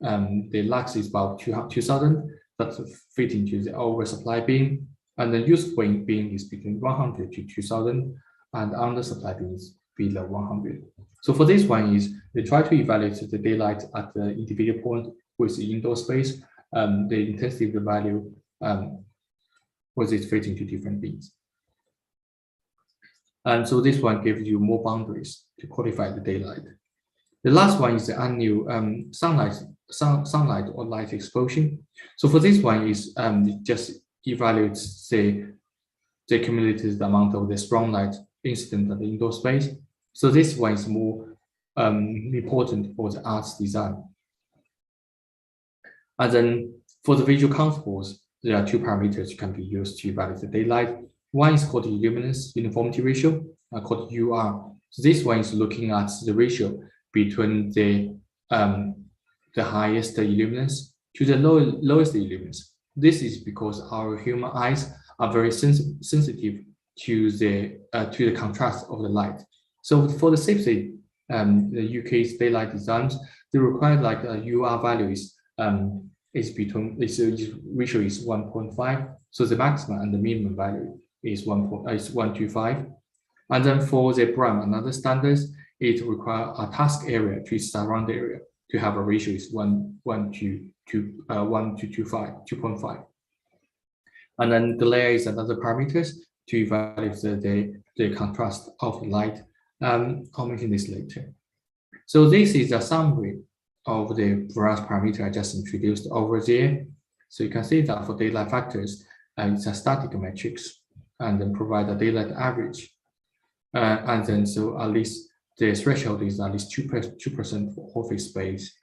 the lux is about 2,000, that fit into the oversupply beam, and the useful beam is between 100 to 2,000, and undersupply beam is below 100. So for this one is they try to evaluate the daylight at the individual point with the indoor space, the intensity of the value was it fit into different beams. And so this one gives you more boundaries to qualify the daylight. The last one is the annual sunlight or light exposure. So for this one is it just evaluates the cumulative amount of the strong light incident at the indoor space. So this one is more important for the arts design. And then for the visual comfortables, there are 2 parameters can be used to evaluate the daylight. One is called the illuminance uniformity ratio, called UR. So this one is looking at the ratio between the highest illuminance to the lowest illuminance. This is because our human eyes are very sensitive to the contrast of the light. So for the safety, the UK's daylight designs, they require like a UR value is between this ratio is 1.5. So the maximum and the minimum value is 125. And then for the BRAM and other standards, it requires a task area to surround the area to have a ratio is 1 to 2.5. And then glare is another parameters to evaluate the contrast of the light. I'll mention this later. So this is a summary of the various parameters I just introduced over there. So you can see that for daylight factors, it's a static matrix, and then provide a daylight average. And then so at least the threshold is at least 2% for office space.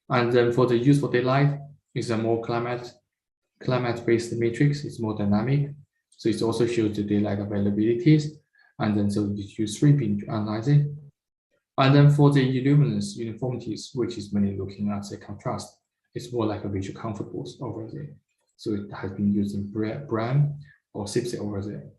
And then for the useful daylight, it's a more climate-based matrix. It's more dynamic. So it also shows the daylight availabilities. And then so you use 3 beams to analyze it. And then for the illuminance uniformities, which is mainly looking at the contrast, it's more like a visual comfortables over there. So it has been using BRAM or SIPSE over there.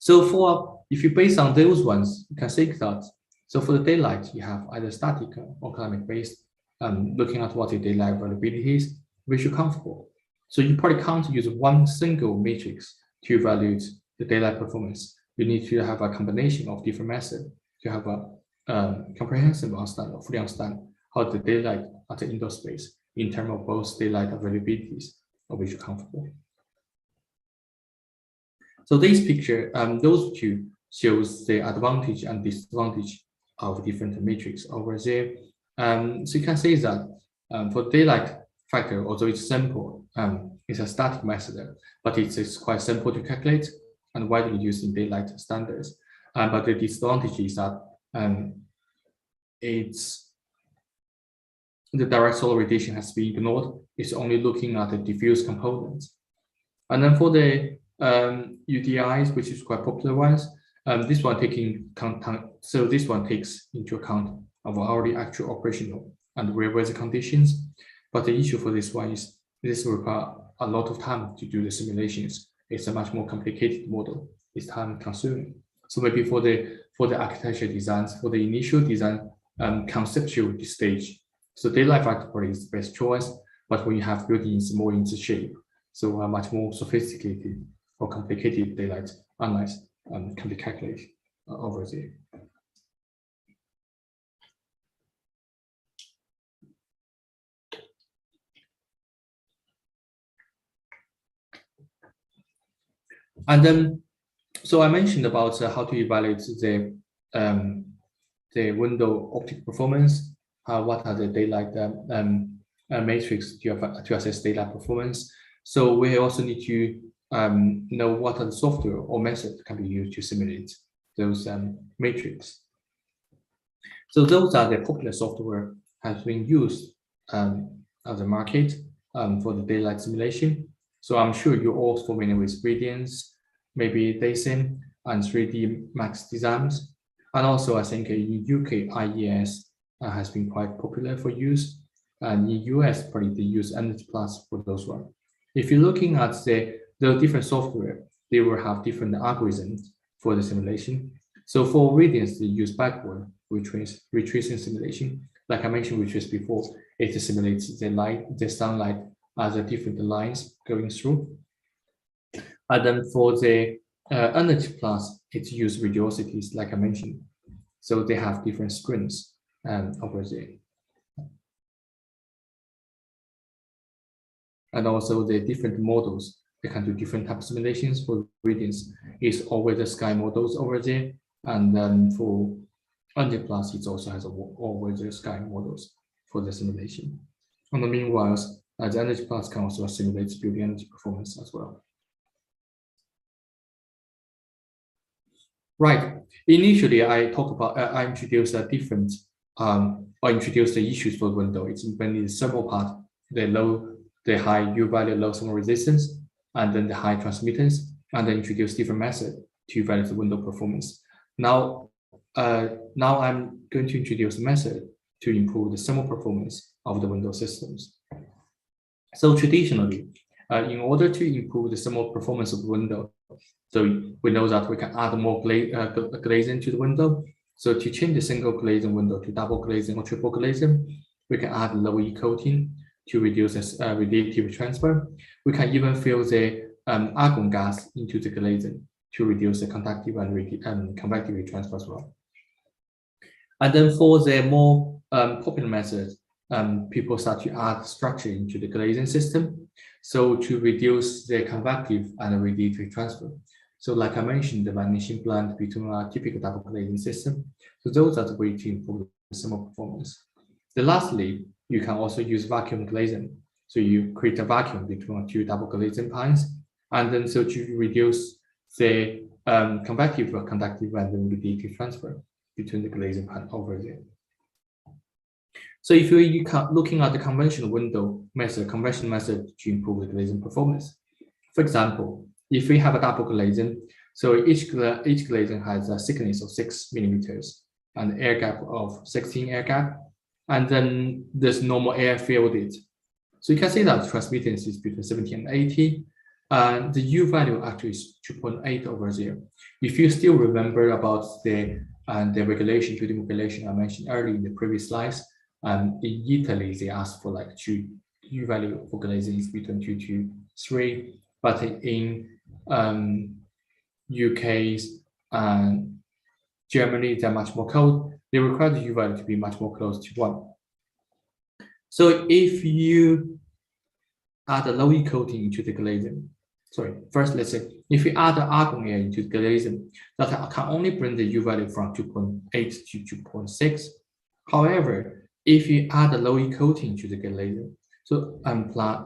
So if you base on those ones, you can think that, so for the daylight, you have either static or climate-based, looking at what the daylight availability is, visual comfortable. So you probably can't use one single matrix to evaluate the daylight performance. You need to have a combination of different methods to have comprehensive understand or fully understand how the daylight at the indoor space in terms of both daylight availabilities of which you're comfortable. So this picture, those two shows the advantage and disadvantage of different matrix over there. So you can say that for daylight factor, although it's simple, it's a static method, but it's quite simple to calculate and widely used in daylight standards. But the disadvantage is that the direct solar radiation has been ignored. It's only looking at the diffuse components. And then for the UDIs, which is quite popular ones, this one this one takes into account of already actual operational and real weather conditions. But the issue for this one is this requires a lot of time to do the simulations. It's a much more complicated model. It's time consuming. So maybe for the architecture designs, for the initial design conceptual stage, so daylight factor probably is the best choice. But when you have buildings more into shape, so a much more sophisticated or complicated daylight analyze can be calculated over there. And then, so I mentioned about how to evaluate the window optic performance. What are the daylight matrix to assess daylight performance? So we also need to know what are the software or method can be used to simulate those matrix. So those are the popular software has been used on the market for the daylight simulation. So I'm sure you're all familiar with Radiance, maybe Glazing and 3D Max designs. And also I think in UK, IES has been quite popular for use. And in US, probably they use Energy Plus for those ones. If you're looking at the different software, they will have different algorithms for the simulation. So for Radiance, they use backward retracing simulation. Like I mentioned, which is before, it simulates the sunlight as a different lines going through. And then for the Energy Plus, it uses radiosities, like I mentioned. So they have different screens over there. And also the different models, they can do different type of simulations. For Radiance, it's always the sky models over there. And then for Energy Plus, it also has always the sky models for the simulation. And then meanwhile, the Energy Plus can also simulate building energy performance as well. Right. Initially, I introduced a different, I introduced the issues for the window. It's mainly the thermal part, the high U value, low thermal resistance, and then the high transmittance, and then introduce different methods to evaluate the window performance. Now I'm going to introduce a method to improve the thermal performance of the window systems. So traditionally, in order to improve the thermal performance of the window, so we know that we can add more glazing to the window. So to change the single glazing window to double glazing or triple glazing, we can add low E coating to reduce the radiative transfer. We can even fill the argon gas into the glazing to reduce the conductive and convective transfer as well. And then for the more popular methods, people start to add structure into the glazing system, so to reduce the convective and radiative transfer. So like I mentioned, the vanishing blend between a typical double glazing system. So those are the way to improve the thermal performance. Then lastly, you can also use vacuum glazing. So you create a vacuum between two double glazing pans, and then so to reduce the convective, conductive, and then radiative transfer between the glazing pan over there. So if you're looking at the conventional window method, conventional method to improve the glazing performance. For example, if we have a double glazing, so each glazing has a thickness of 6 millimeters and air gap of 16 air gap, and then there's normal air filled it. So you can see that transmittance is between 70 and 80, and the U value actually is 2.8 over there. If you still remember about the regulation, building regulation I mentioned earlier in the previous slides, in Italy they asked for like U value for glazing is between 2 to 3, but in UK's Germany, they're much more cold. They require the U value to be much more close to 1. So if you add a low E coating to the glazing, first let's say if you add the argon air into the glazing, that can only bring the U value from 2.8 to 2.6. However, if you add a low E coating to the glazing, so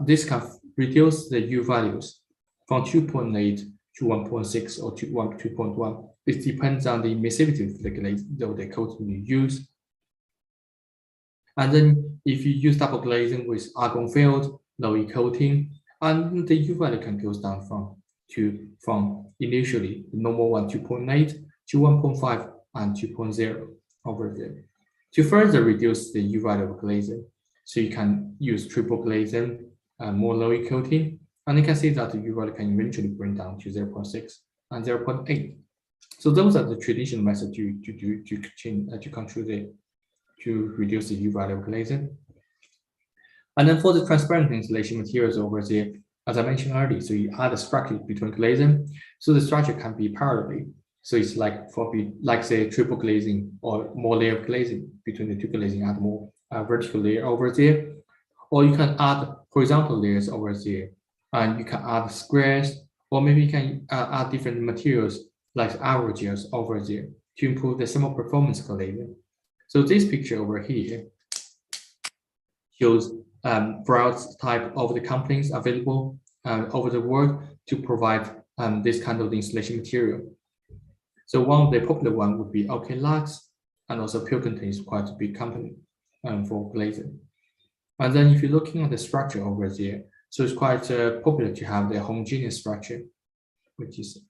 this can reduce the U values from 2.8 to 1.6 or to 2.1. It depends on the emissivity of the glazing, the coating you use. And then if you use double glazing with argon filled, low E coating, and the U value can go down from initially the normal one 2.8 to 1.5 and 2.0 over there. To further reduce the U value of glazing, so you can use triple glazing and more low E coating, and you can see that the U value can eventually bring down to 0.6 and 0.8. So those are the traditional methods to reduce the U value of glazing. And then for the transparent insulation materials over there, as I mentioned earlier, so you add a structure between glazing, so the structure can be parallel. So it's like say triple glazing or more layer of glazing between the two glazing, add more vertical layer over there, or you can add horizontal layers over there, and you can add squares, or maybe you can add different materials like aerogels over there to improve the thermal performance of glazing. So this picture over here shows broad type of the companies available over the world to provide this kind of insulation material. So one of the popular one would be Lux, and also Pilkington is quite a big company for glazing. And then if you're looking at the structure over there, so it's quite popular to have the homogeneous structure, which is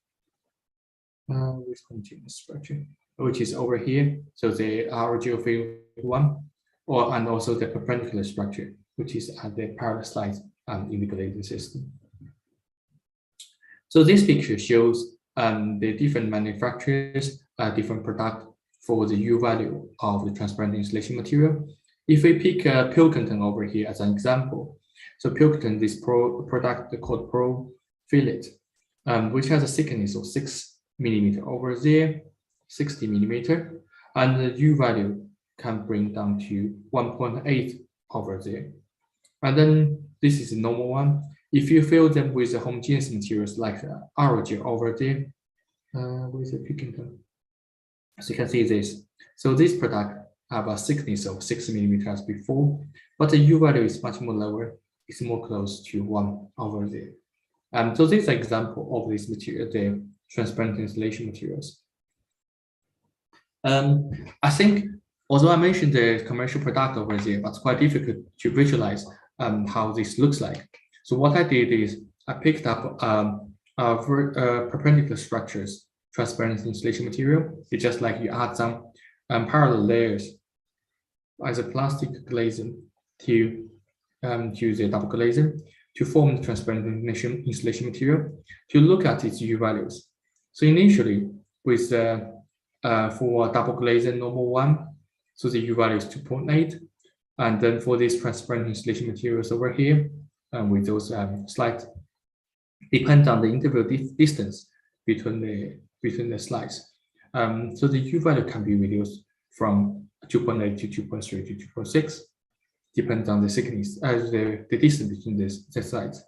which is over here. So the aerogel field one, and also the perpendicular structure, which is at the parallel side in the glazing system. So this picture shows the different manufacturers, different product for the U value of the transparent insulation material. If we pick Pilkington over here as an example, so Pilkington, this product called Pro Fillet, which has a thickness of 6 millimeter over there, 60 millimeter, and the U value can bring down to 1.8 over there. And then this is a normal one. If you fill them with the homogeneous materials like aerogel over there, with the Pilkington, so you can see this. So this product have a thickness of 6 millimeters before, but the U value is much more lower. It's more close to 1 over there. So this is an example of this material, the transparent insulation materials. I think, although I mentioned the commercial product over there, but it's quite difficult to visualize how this looks like. So what I did is I picked up perpendicular structures, transparent insulation material. It's just like you add some parallel layers as a plastic glazing to the double glazing to form the transparent insulation material to look at its U values. So initially with for double glazing normal one, so the U value is 2.8, and then for these transparent insulation materials over here, with those slides, depends on the interval distance between the slides. So the U value can be reduced from 2.8 to 2.3 to 2.6, depends on the thickness, the distance between the slides.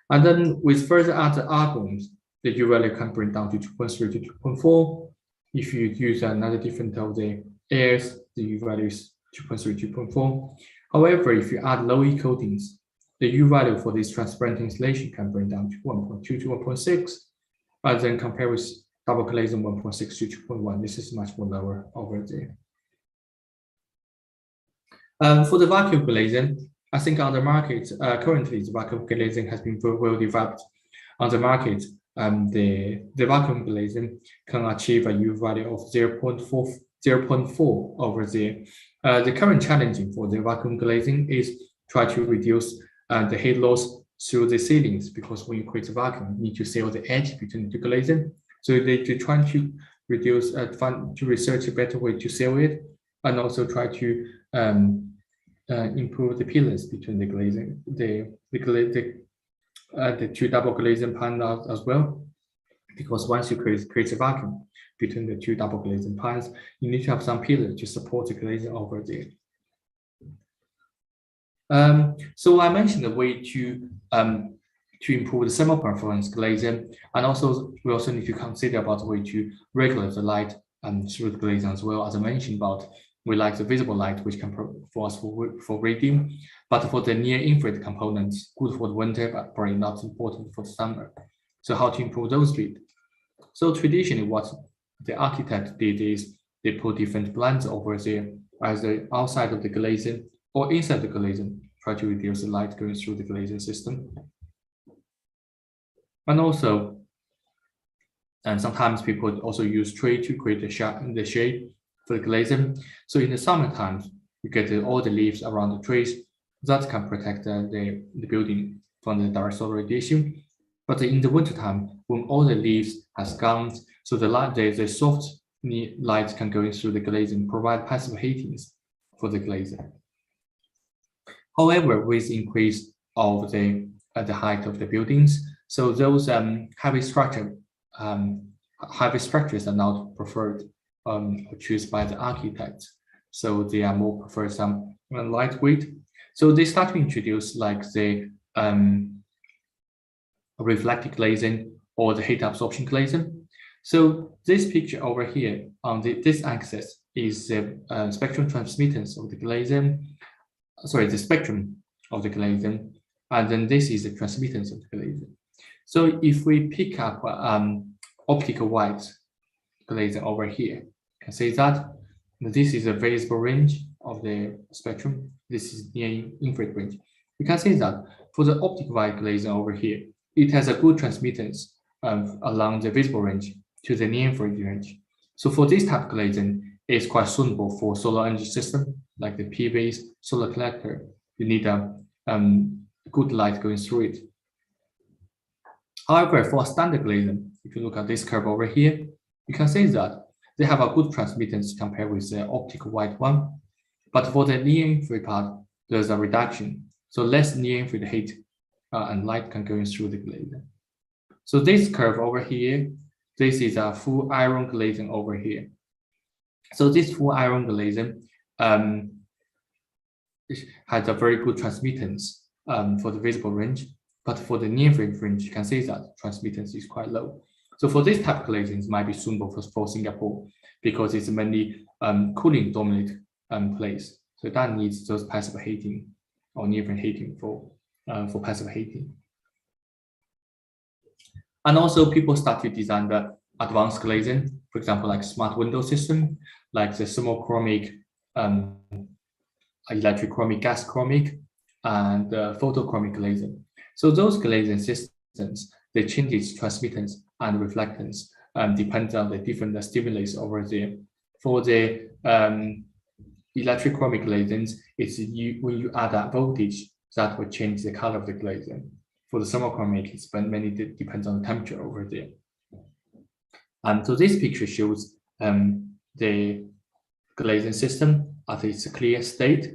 And then with further added argons, the U value can bring down to 2.3 to 2.4. If you use another different of the airs, the U value is 2.3, 2.4. However, if you add low E coatings, the U value for this transparent insulation can bring down to 1.2 to 1.6, and then compare with double glazing 1.6 to 2.1. This is much more lower over there. For the vacuum glazing, I think on the market, currently the vacuum glazing has been well developed on the market. The vacuum glazing can achieve a U value of 0.4 over there. The current challenge for the vacuum glazing is try to reduce the heat loss through the ceilings, because when you create a vacuum, you need to seal the edge between the two glazing. So they're trying to reduce, to research a better way to seal it, and also try to improve the appearance between the glazing, the two double glazing panels as well. Because once you create a vacuum, between the two double glazing pans, you need to have some pillar to support the glazing over there. So I mentioned the way to improve the thermal performance glazing, and also we also need to consider about the way to regulate the light through the glazing as well. As I mentioned about, we like the visible light, which can for us for reading, but for the near infrared components, good for the winter, but probably not important for the summer. So how to improve those bit? So traditionally, what the architect did is they put different blinds over there, either outside of the glazing or inside the glazing, try to reduce the light going through the glazing system. And also, sometimes people also use tray to create the shade for the glazing. So in the summertime, you get all the leaves around the trees that can protect the building from the direct solar radiation. But in the wintertime, when all the leaves has gone, so the soft light can go in through the glazing, provide passive heating for the glazing. However, with increase of the height of the buildings, so those heavy structures are not preferred or chosen by the architect. So they are more prefer some lightweight. So they start to introduce like the reflective glazing or the heat absorption glazing. So this picture over here on this axis is the spectrum transmittance of the glazing. Sorry, the spectrum of the glazing, and then this is the transmittance of the glazing. So if we pick up optical white glazing over here, you can see that this is a visible range of the spectrum. This is near infrared range. You can see that for the optical white glazing over here, it has a good transmittance along the visible range to the near infrared range. So for this type of glazing, it's quite suitable for solar energy system like the PVs, solar collector. You need a good light going through it. However, for standard glazing, if you look at this curve over here, you can see that they have a good transmittance compared with the optical white one. But for the near infrared part, there's a reduction. So less near infrared heat and light can go in through the glazing. So this curve over here, this is a full iron glazing over here. So this full iron glazing has a very good transmittance for the visible range, but for the near infrared range, you can see that transmittance is quite low. So for this type of glazing, might be suitable for Singapore because it's mainly cooling dominant place. So that needs those passive heating or near infrared heating for passive heating. And also people start to design the advanced glazing, for example, like smart window system, like the thermochromic, electrochromic, gas chromic, and photochromic glazing. So those glazing systems, they change its transmittance and reflectance depends on the different stimulus over there. For the electrochromic glazings, it's when you add that voltage, that will change the color of the glazing. For the thermochromic, it's mainly depends on the temperature over there. So this picture shows the glazing system at its clear state.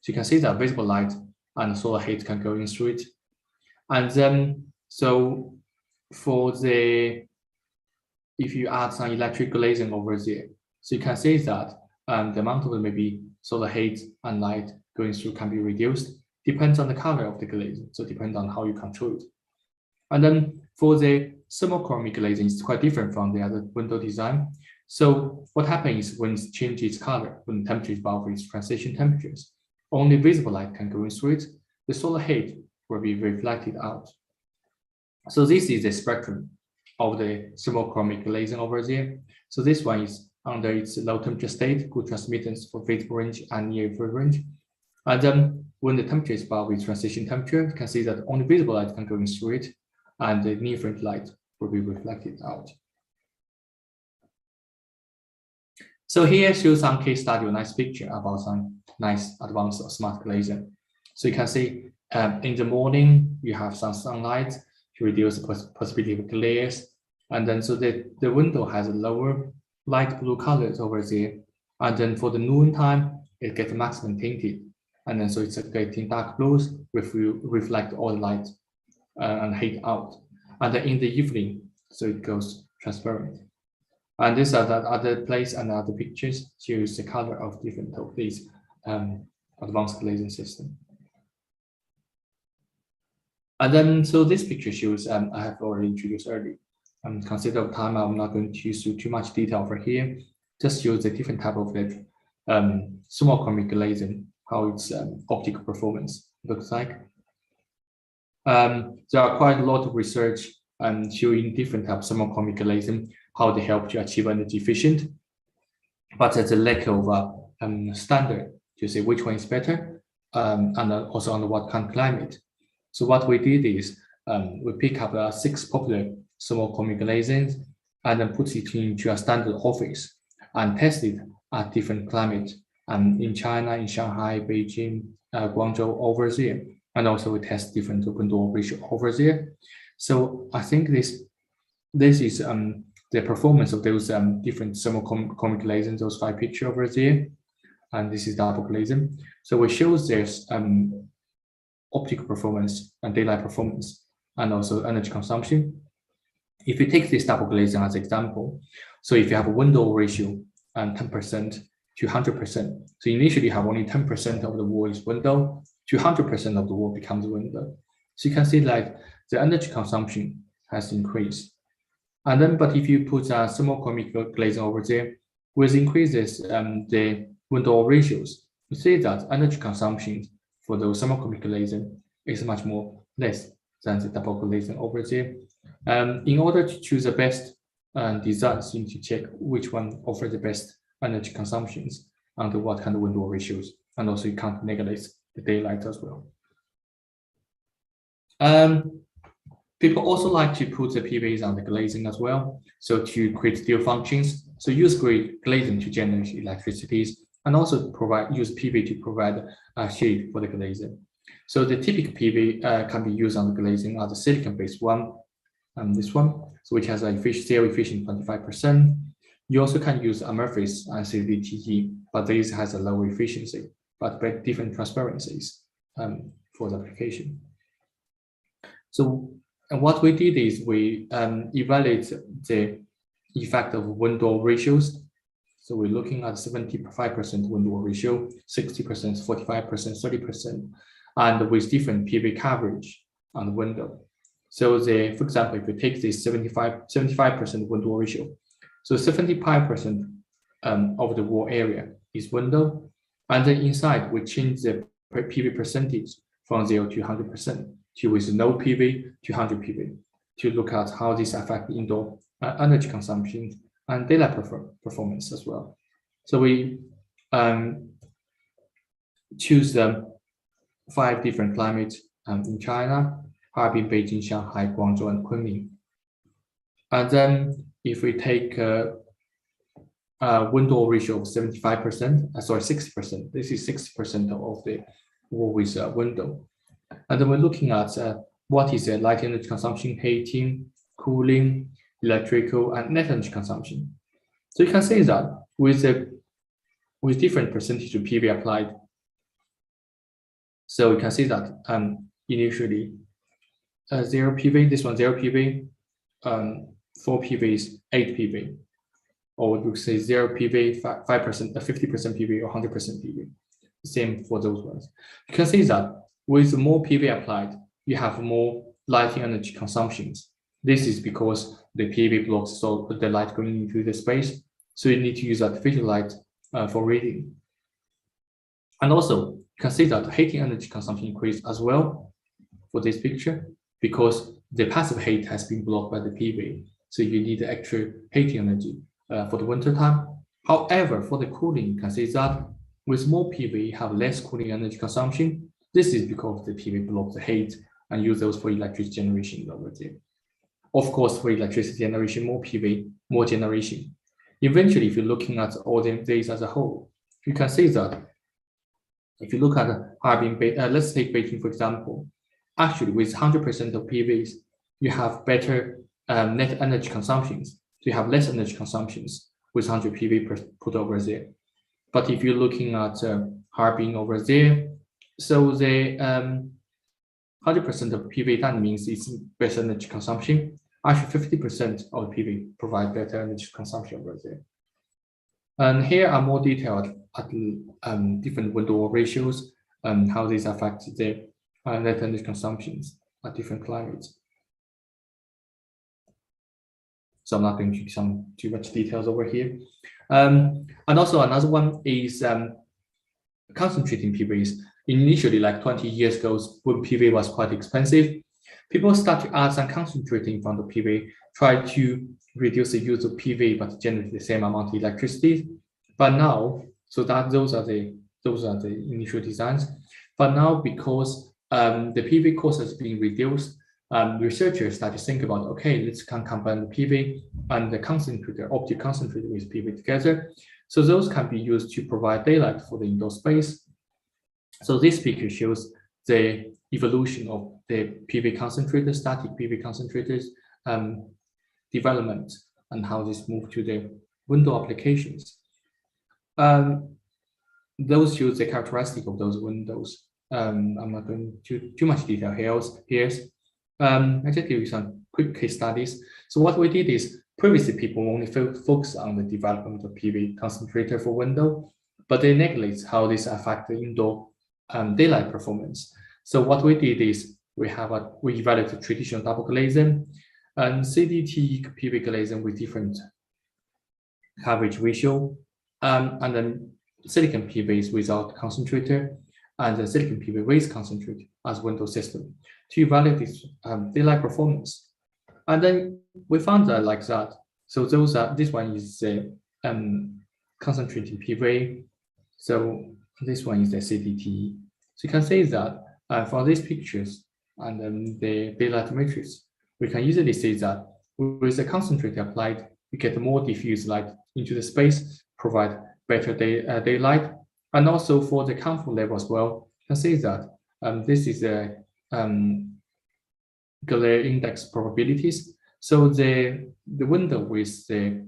So you can see that visible light and solar heat can go in through it. And then, so for if you add some electric glazing over there, so you can see that the amount of maybe solar heat and light going through can be reduced. Depends on the color of the glazing, so depends on how you control it. And then for the thermochromic glazing, it's quite different from the other window design. So what happens is when it changes its color, when the temperature is above its transition temperatures, only visible light can go in through it. The solar heat will be reflected out. So this is the spectrum of the thermochromic glazing over there. So this one is under its low temperature state, good transmittance for visible range and near infrared range. And then when the temperature is above its transition temperature, you can see that only visible light can go in through it, and the near infrared light will be reflected out. So here shows some case study, a nice picture about some nice advanced smart glazing. So you can see in the morning, you have some sunlight to reduce the possibility of glares. And then so the window has a lower light blue colors over there. And then for the noon time, it gets maximum tinted. And then so it's getting dark blues, which will reflect all the light and heat out. And then in the evening, so it goes transparent. And these are the other place and other pictures shows the color of different of these advanced glazing system. And then, so this picture shows, I have already introduced earlier. Consider of time, I'm not going to use too much detail over here. Just shows the different type of the small chromic glazing, how its optical performance looks like. There are quite a lot of research showing different types of small chromic glazing, how they help to achieve energy efficient. But there's a lack of standard to say which one is better, and also under what kind of climate. So what we did is we pick up 6 popular small chromic glazings and then put it into a standard office and test it at different climates in China, in Shanghai, Beijing, Guangzhou over there. And also we test different window ratio over there. So I think this is the performance of those different small chromic glazing, those 5 pictures over there. And this is double glazing. So we show there's optical performance and daylight performance and also energy consumption. If you take this double glazing as example, so if you have a window ratio 10% to 100%, so initially you have only 10% of the wall is window, to 100% of the wall becomes window. So you can see like the energy consumption has increased. And then, but if you put a small chromic glazing over there, with increases the window ratios, you see that energy consumption for those small chromic glazing is much more less than the double glazing over there. In order to choose the best designs, you need to check which one offers the best energy consumptions under what kind of window ratios, and also you can't neglect the daylight as well. People also like to put the PVs on the glazing as well, so to create dual functions. So use glazing to generate electricities, and also use PV to provide shade for the glazing. So the typical PV can be used on the glazing are the silicon-based one, this one, so which has a cell efficient 25%. You also can use amorphous and CDTE, but this has a lower efficiency, but different transparencies for the application. So what we did is we evaluate the effect of window ratios. So we're looking at 75% window ratio, 60%, 45%, 30%, and with different PV coverage on the window. So for example, if you take this 75% window ratio, so 75% of the wall area is window, and then inside we change the PV percentage from 0 to 100%, to with no PV to 100 PV, to look at how this affects indoor energy consumption and daylight performance as well. So we choose 5 different climates in China: Harbin, Beijing, Shanghai, Guangzhou, and Kunming. And then if we take a window ratio of 75%, sorry, 60%, this is 60% of the wall with a window. And then we're looking at what is the light energy consumption, heating, cooling, electrical, and net energy consumption. So you can say that with different percentage of PV applied. So you can see that initially 0 PV, this one 0 PV, 4 PV is 8 PV, or we say 0 PV, 5%, 50% PV, or 100% PV. Same for those ones. You can see that with more PV applied, you have more lighting energy consumptions. This is because the PV blocks the light going into the space, so you need to use artificial light for reading. And also, you can see that heating energy consumption increased as well for this picture, because the passive heat has been blocked by the PV. So you need extra heating energy for the winter time. However, for the cooling, you can see that with more PV, you have less cooling energy consumption. This is because the PV blocks the heat and use those for electricity generation over there. Of course, for electricity generation, more PV, more generation. Eventually, if you're looking at all these as a whole, you can see that if you look at Harbin, let's take Beijing for example. Actually, with 100% of PVs, you have better net energy consumptions. So you have less energy consumptions with 100 PV put over there. But if you're looking at Harbin over there, so the 100% of PV, that means it's better energy consumption. Actually, 50% of the PV provide better energy consumption over there. And here are more detailed at different window wall ratios and how these affect the net energy consumptions at different climates. So I'm not going to some too much details over here. And also another one is concentrating PVs. Initially, like 20 years ago, when PV was quite expensive, people start to add some concentrating from the PV, try to reduce the use of PV, but generate the same amount of electricity. But now, so that those are the initial designs. But now, because the PV cost has been reduced, researchers start to think about, okay, let's combine the PV and the concentrator, optic concentrator with PV together. So those can be used to provide daylight for the indoor space. So this picture shows the evolution of the PV concentrators, static PV concentrators development, and how this moved to the window applications. Those show the characteristic of those windows. I'm not going to too much detail here. I just give you some quick case studies. So what we did is previously people only focus on the development of PV concentrator for window, but they neglect how this affects the indoor daylight performance. So what we did is we evaluated traditional double glazing and CDT PV glazing with different coverage ratio, and then silicon PVs without concentrator and the silicon PV with concentrator as window system to evaluate this daylight performance. And then we found that like that. So this one is the concentrating PV. So this one is the CDT. So you can say that for these pictures and then the daylight matrix, we can easily say that with the concentrator applied, we get more diffuse light into the space, provide better daylight. And also for the comfort level as well, you can say that this is a glare index probabilities. So the window with the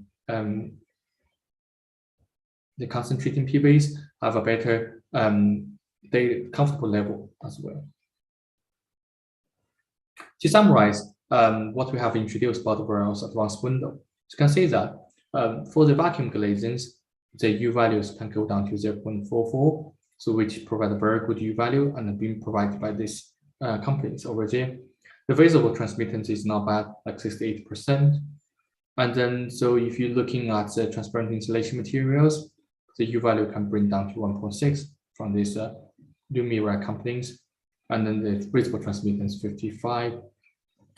concentrating PVs have a better comfortable level as well. To summarize what we have introduced about Doctoral's advanced window, you can see that for the vacuum glazings, the U values can go down to 0.44, so which provide a very good U value and being provided by these companies over there. The visible transmittance is not bad, like 68%. And then, so if you're looking at the transparent insulation materials, the U value can bring down to 1.6 from these Lumira companies. And then the visible transmittance 55.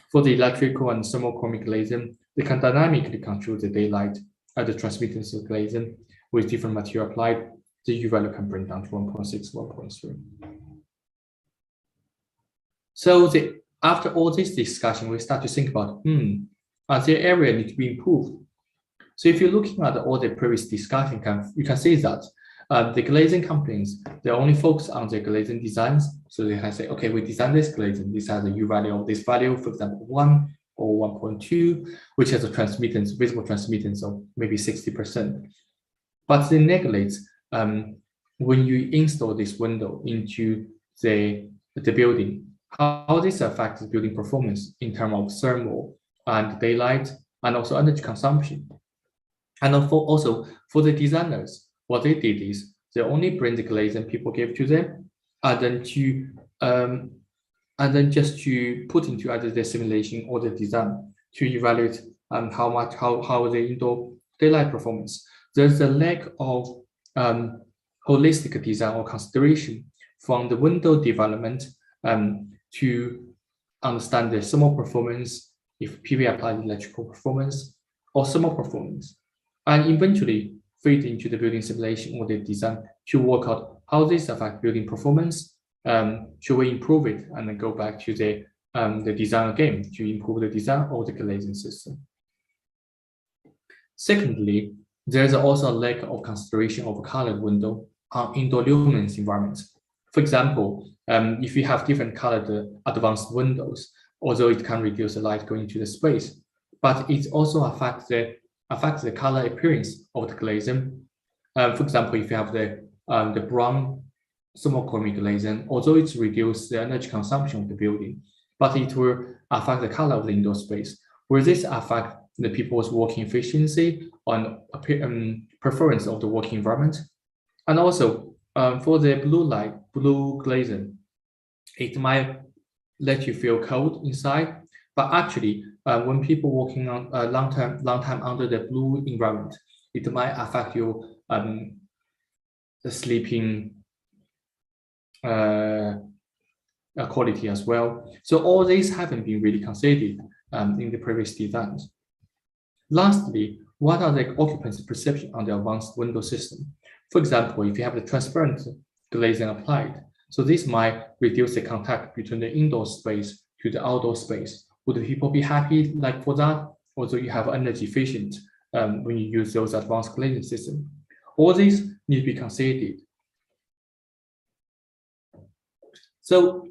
For the electrical and thermochromic glazing, they can dynamically control the daylight at the transmittance of glazing with different material applied. The U value can bring down to 1.6, 1.3. So after all this discussion, we start to think about, are there areas need to be improved? So if you're looking at all the previous discussion, you can see that the glazing companies, they only focus on their glazing designs. So they can say, okay, we designed this glazing. This has a U value of this value, for example, 1 or 1.2, which has a transmittance, visible transmittance of maybe 60%. But they neglect when you install this window into the building, how this affects building performance in terms of thermal and daylight and also energy consumption. And also for the designers, what they did is they only bring the glazing people gave to them, and then just to put into either the simulation or the design to evaluate how the indoor daylight performance. There's a lack of holistic design or consideration from the window development to understand the thermal performance, if PV applied electrical performance or thermal performance, and eventually feed into the building simulation or the design to work out how this affects building performance. Should we improve it and then go back to the design again to improve the design of the glazing system? Secondly, there's also a lack of consideration of a colored window on indoor luminance environments. For example, if you have different colored advanced windows, although it can reduce the light going into the space, but it also affects the color appearance of the glazing. For example, if you have the brown thermochromic glazing, although it's reduced the energy consumption of the building, but it will affect the color of the indoor space. Will this affect the people's working efficiency and preference of the working environment? And also, for the blue glazing, it might let you feel cold inside, but actually, when people working on a long time under the blue environment, it might affect your the sleeping quality as well. So all these haven't been really considered in the previous designs. Lastly, what are the occupancy perception on the advanced window system? For example, if you have the transparent glazing applied, so this might reduce the contact between the indoor space to the outdoor space. Would the people be happy like for that? Also, you have energy efficient when you use those advanced glazing system. All these need to be considered. So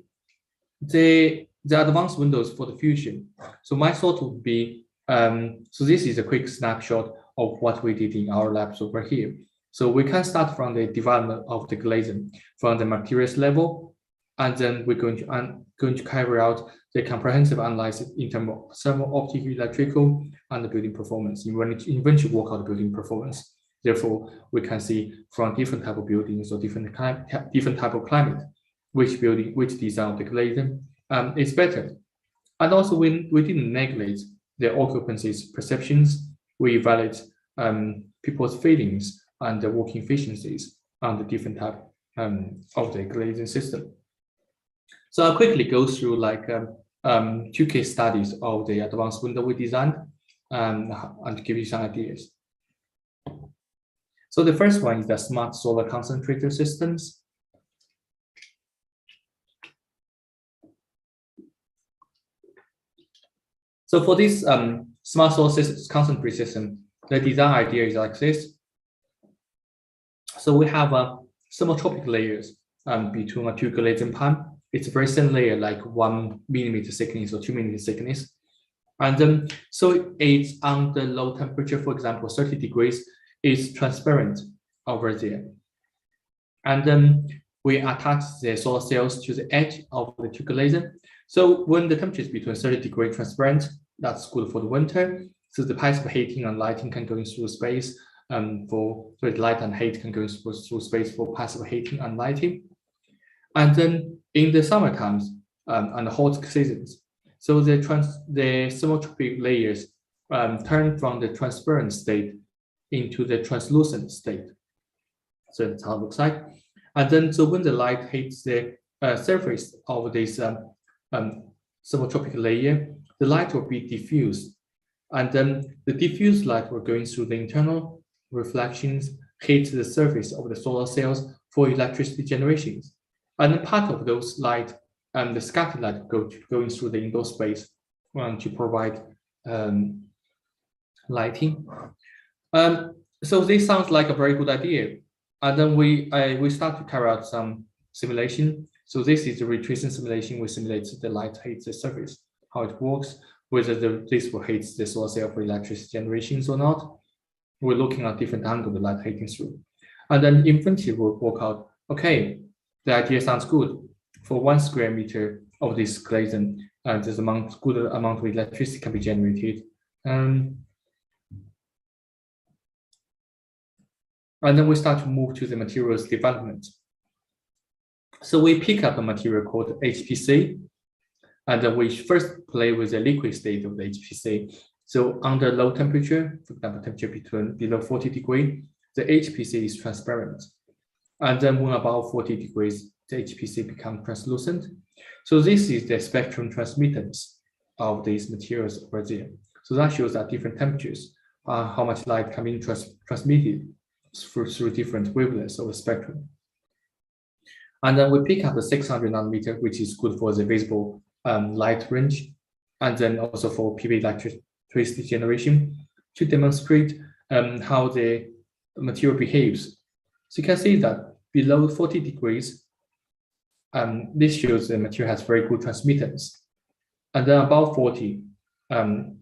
the advanced windows for the future. So my thought would be, so this is a quick snapshot of what we did in our labs over here. So we can start from the development of the glazing from the materials level, and then we're going to carry out the comprehensive analysis in terms of thermal, optical, electrical, and the building performance. Eventually work out the building performance. Therefore, we can see from different type of buildings or different type of climate, which design of the glazing is better. And also, we didn't neglect the occupancy's perceptions. We evaluate people's feelings and the working efficiencies on the different type of the glazing system. So I'll quickly go through like 2 case studies of the advanced window we designed and give you some ideas. So the first one is the smart solar concentrator systems. So for this smart solar concentrator system, the design idea is like this. So we have thermotropic layers between a 2 glazing pan. It's a very thin layer, like 1 millimeter thickness or 2 millimeter thickness. And then, so it's under low temperature, for example, 30 degrees, is transparent over there. And then we attach the solar cells to the edge of the 2 glazing. So when the temperature is between 30 degrees transparent, that's good for the winter. So the passive heating and lighting can go in through space the light and heat can go through space for passive heating and lighting. And then in the summer times and the hot seasons, so the thermotropic layers turn from the transparent state into the translucent state. So that's how it looks like. And then, so when the light hits the surface of this thermotropic layer, the light will be diffused. And then the diffused light will go through the internal reflections, hit the surface of the solar cells for electricity generations. And then part of those light and the scattered light going through the indoor space to provide lighting. So this sounds like a very good idea. And then we start to carry out some simulation. So this is the retracing simulation. We simulate the light hits the surface, how it works, whether this will hit the solar cell for electricity generations or not. We're looking at different angles the light hitting through. And then eventually we'll work out, okay, the idea sounds good. For 1 square meter of this glazing, there's a good amount of electricity can be generated. And then we start to move to the materials development. So we pick up a material called HPC, and then we first play with the liquid state of the HPC. So under low temperature, for example, temperature below 40 degrees, the HPC is transparent. And then when above 40 degrees, the HPC becomes translucent. So this is the spectrum transmittance of these materials over there. So that shows at different temperatures, how much light can be transmitted through different wavelengths of the spectrum. And then we pick up the 600 nanometer, which is good for the visible light range, and then also for PV electricity generation to demonstrate how the material behaves. So you can see that below 40 degrees, this shows the material has very good transmittance. And then above 40,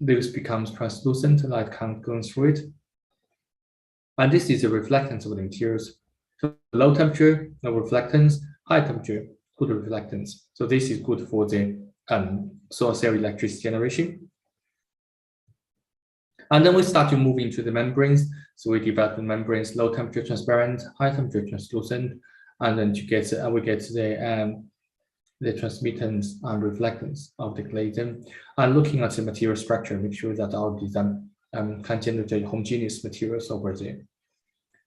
this becomes translucent, light can't go through it. And this is the reflectance of the materials. So low temperature, no reflectance, high temperature, good reflectance. So this is good for the solar cell electricity generation. And then we start to move into the membranes. So we develop the membranes, low temperature transparent, high temperature translucent, and then to get we get the transmittance and reflectance of the glazing. And looking at the material structure, make sure that our design can generate homogeneous materials over there.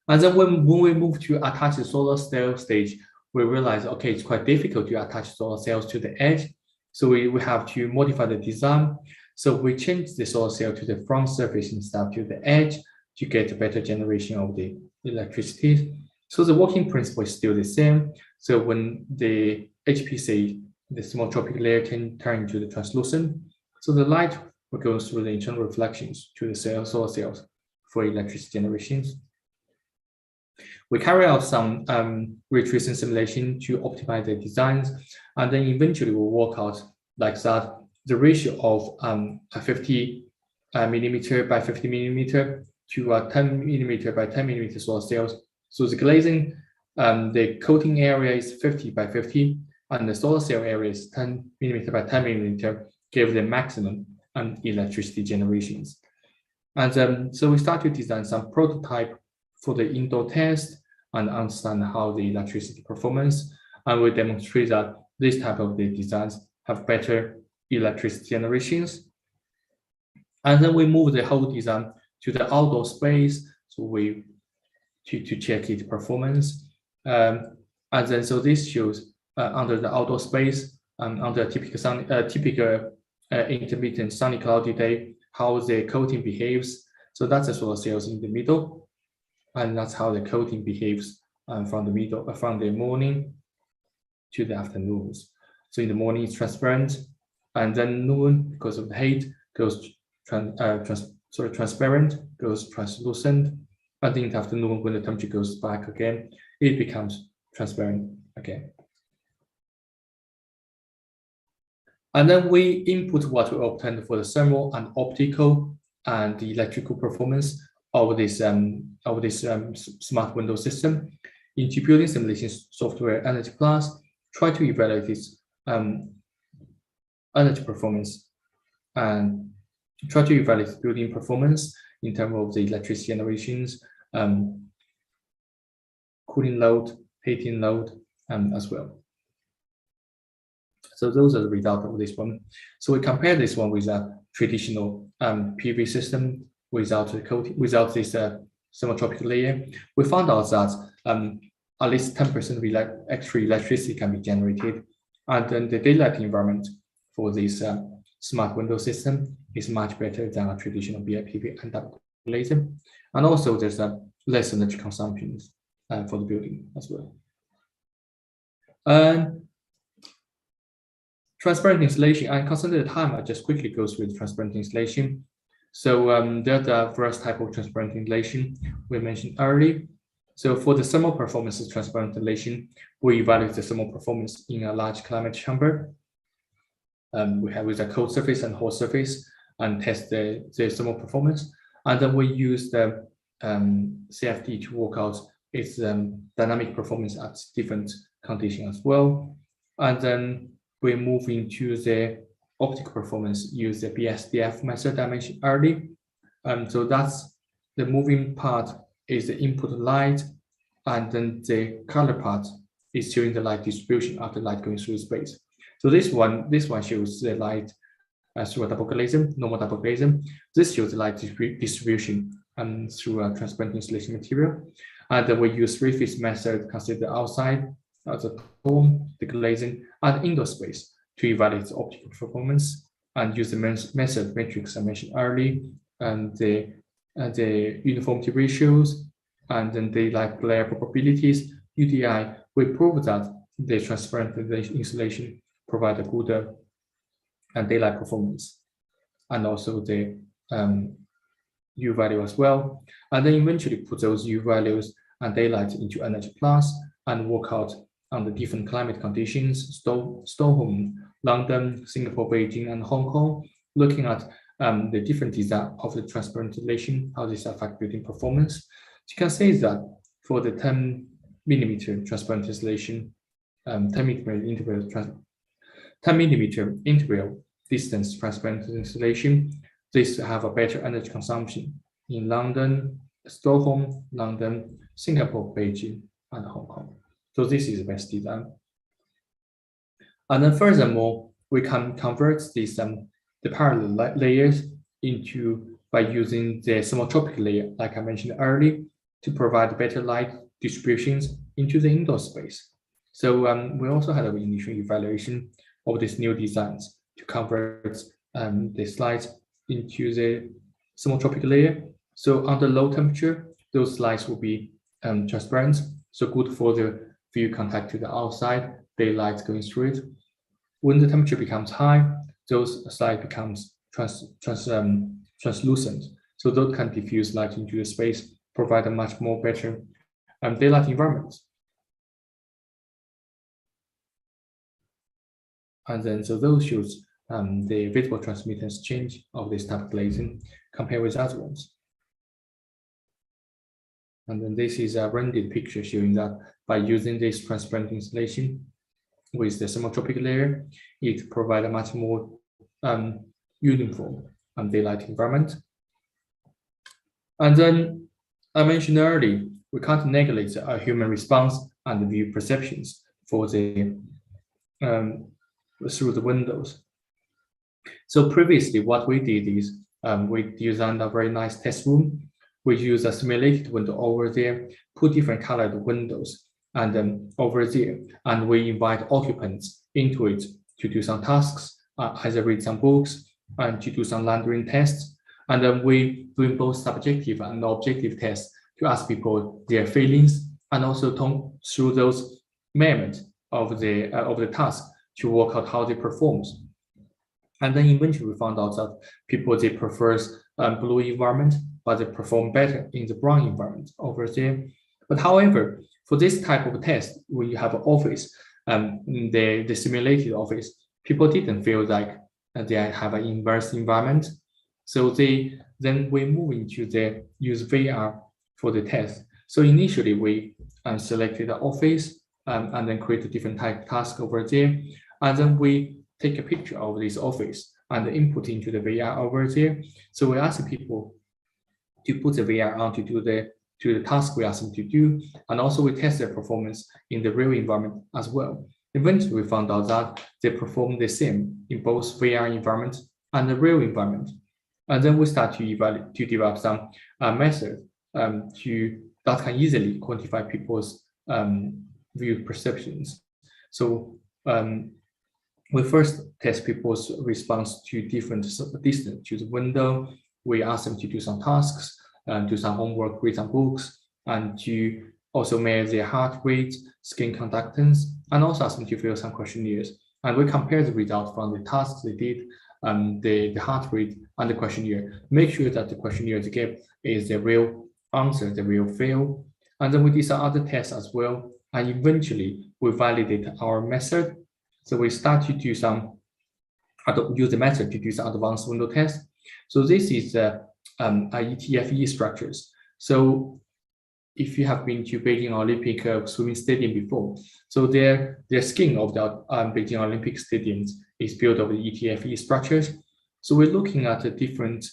And then when we move to attach the solar cell stage, we realize, okay, it's quite difficult to attach solar cells to the edge. So we have to modify the design. So we change the solar cell to the front surface instead of to the edge to get a better generation of the electricity. So the working principle is still the same. So when the HPC, the small tropic layer can turn into the translucent, so the light will go through the internal reflections to the solar cells for electricity generations. We carry out some ray tracing simulation to optimize the designs, and then eventually we'll work out like that the ratio of a 50 millimeter by 50 millimeter to a 10 millimeter by 10 millimeter solar cells. So the glazing, the coating area is 50 by 50, and the solar cell area is 10 millimeter by 10 millimeter, give the maximum electricity generations. And so we start to design some prototype for the indoor test and understand how the electricity performance, and we demonstrate that this type of the designs have better electricity generations. And then we move the whole design to the outdoor space, so we to check its performance. And then so this shows under the outdoor space under a typical intermittent sunny cloudy day how the coating behaves. So that's the solar cells in the middle, and that's how the coating behaves from the morning to the afternoons. So in the morning it's transparent, and then noon, because of the heat, goes transparent, goes translucent, and in the afternoon when the temperature goes back again, it becomes transparent again. And then we input what we obtained for the thermal and optical and the electrical performance of this smart window system into building simulation software Energy Plus, try to evaluate its energy performance and try to evaluate building performance in terms of the electricity generations, cooling load, heating load, as well. So those are the results of this one. So we compare this one with a traditional PV system without the coating, without this thermotropic layer. We found out that at least 10% extra electricity can be generated, and then the daylight environment for this smart window system is much better than a traditional BIPV and double glazing. And also there's less energy consumption for the building as well. Transparent installation, and considering the time, I just quickly go through the transparent installation. So there are the first type of transparent installation we mentioned earlier. So for the thermal performance of transparent installation, we evaluate the thermal performance in a large climate chamber. We have with a cold surface and hot surface and test the thermal performance. And then we use the CFD to work out its dynamic performance at different conditions as well. And then we move into the optical performance, use the BSDF method I mentioned earlier. So that's the moving part is the input light, and then the color part is showing the light distribution after light going through space. So this one shows the light through a double glazing, normal double glazing. This shows the light distribution through a transparent insulation material. And then we use three-phase method, consider the outside, the dome, the glazing, and indoor space to evaluate the optical performance, and use the method matrix I mentioned earlier, and the uniformity ratios, and then daylight glare probabilities, UDI. We prove that the transparent insulation provide a good daylight performance, and also the U value as well. And then eventually put those U values and daylight into Energy Plus and work out on the different climate conditions, Stockholm, London, Singapore, Beijing, and Hong Kong, looking at the different design of the transparent insulation, how this affect building performance. You can say that for the 10 millimeter transparent insulation, 10 millimeter interval distance transparent insulation, this have a better energy consumption in London, Stockholm, London, Singapore, Beijing, and Hong Kong. So this is the best design. And then furthermore, we can convert these the parallel layers into by using the symmetric layer, like I mentioned earlier, to provide better light distributions into the indoor space. So we also had an initial evaluation of these new designs to convert the slides into the symmetric layer. So under low temperature, those slides will be transparent, so good for the view contact to the outside, daylight going through it. When the temperature becomes high, those slides becomes translucent, so those can diffuse light into the space, provide a much more better daylight environment. And then so those shows the visible transmittance change of this type of glazing compared with other ones. And then this is a rendered picture showing that by using this transparent insulation with the symmetric layer, it provides a much more uniform daylight environment. And then I mentioned earlier, we can't neglect a human response and view perceptions for the through the windows. So previously, what we did is we designed a very nice test room. We use a simulated window over there, put different colored windows and over there, and we invite occupants into it to do some tasks, either read some books and to do some rendering tests. And then we doing both subjective and objective tests to ask people their feelings and also talk through those moments of the task to work out how they perform. And then eventually we found out that people, they prefer blue environment, but they perform better in the brown environment over there. But however, for this type of test, when you have an office, the simulated office, people didn't feel like they have an inverse environment. So then we move into the use VR for the test. So initially we selected the office and then create a different type of task over there. And then we take a picture of this office and input into the VR over there. So we ask people to put the VR on to do the task we ask them to do. And also we test their performance in the real environment as well. Eventually we found out that they perform the same in both VR environment and the real environment. And then we start to develop some method that can easily quantify people's view perceptions. So we first test people's response to different distance to the window. We ask them to do some tasks, do some homework, read some books, and to also measure their heart rate, skin conductance, and also ask them to fill some questionnaires. And we compare the results from the tasks they did, the heart rate, and the questionnaire. Make sure that the questionnaire they give is the real answer, the real fill. And then we did some other tests as well. And eventually we validate our method. So we start to do use the method to do some advanced window tests. So this is ETFE structures. So if you have been to Beijing Olympic swimming stadium before, so their skin of the Beijing Olympic stadiums is built of the ETFE structures. So we're looking at a different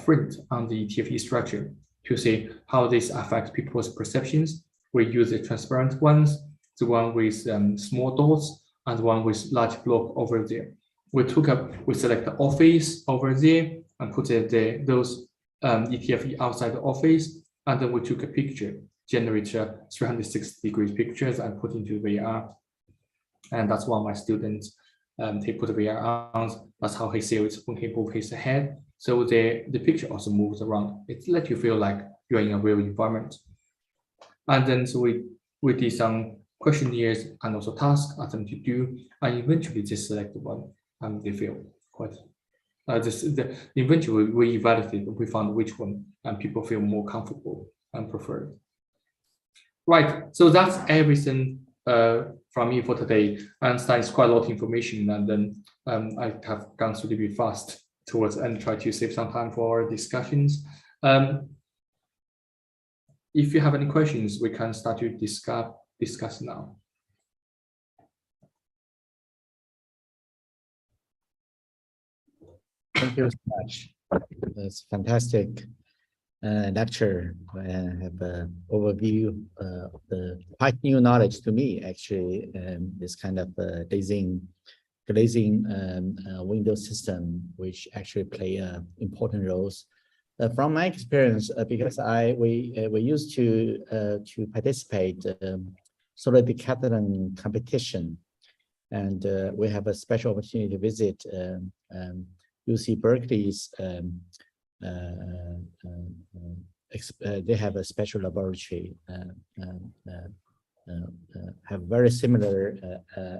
print on the ETFE structure to see how this affects people's perceptions. We use the transparent ones, the one with small dots, and the one with large block over there. We select the office over there and put those ETFE outside the office, and then we took a picture, generate 360 degrees pictures and put into VR. And that's one of my students, he put the VR on. That's how he sees it when he moves his head. So the picture also moves around. It lets you feel like you're in a real environment. And then so we did some questionnaires and also tasks ask them to do, and eventually they select the one and they feel quite. Eventually we evaluated, we found which one and people feel more comfortable and preferred. Right, so that's everything from me for today. I understand it's quite a lot of information, and then I have gone through a bit fast towards and try to save some time for our discussions. If you have any questions, we can start to discuss now. Thank you so much. That's fantastic lecture. I have an overview of the quite new knowledge to me, actually, this kind of glazing window system, which actually play important roles. From my experience, because we used to participate solar decathlon competition, and we have a special opportunity to visit UC Berkeley's. They have a special laboratory, have very similar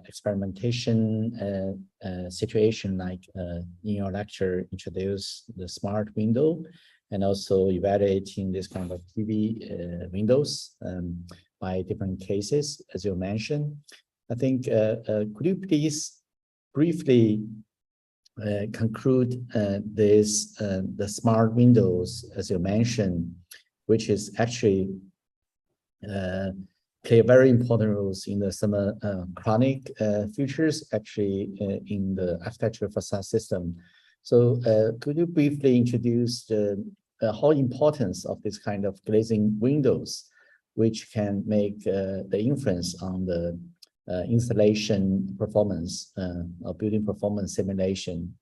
experimentation situation like in your lecture introduce the smart window and also evaluating this kind of PV windows by different cases, as you mentioned. I think, could you please briefly conclude the smart windows, as you mentioned, which is actually play a very important roles in the some chronic features actually in the architectural facade system. So could you briefly introduce the whole importance of this kind of glazing windows, which can make the influence on the installation performance or building performance simulation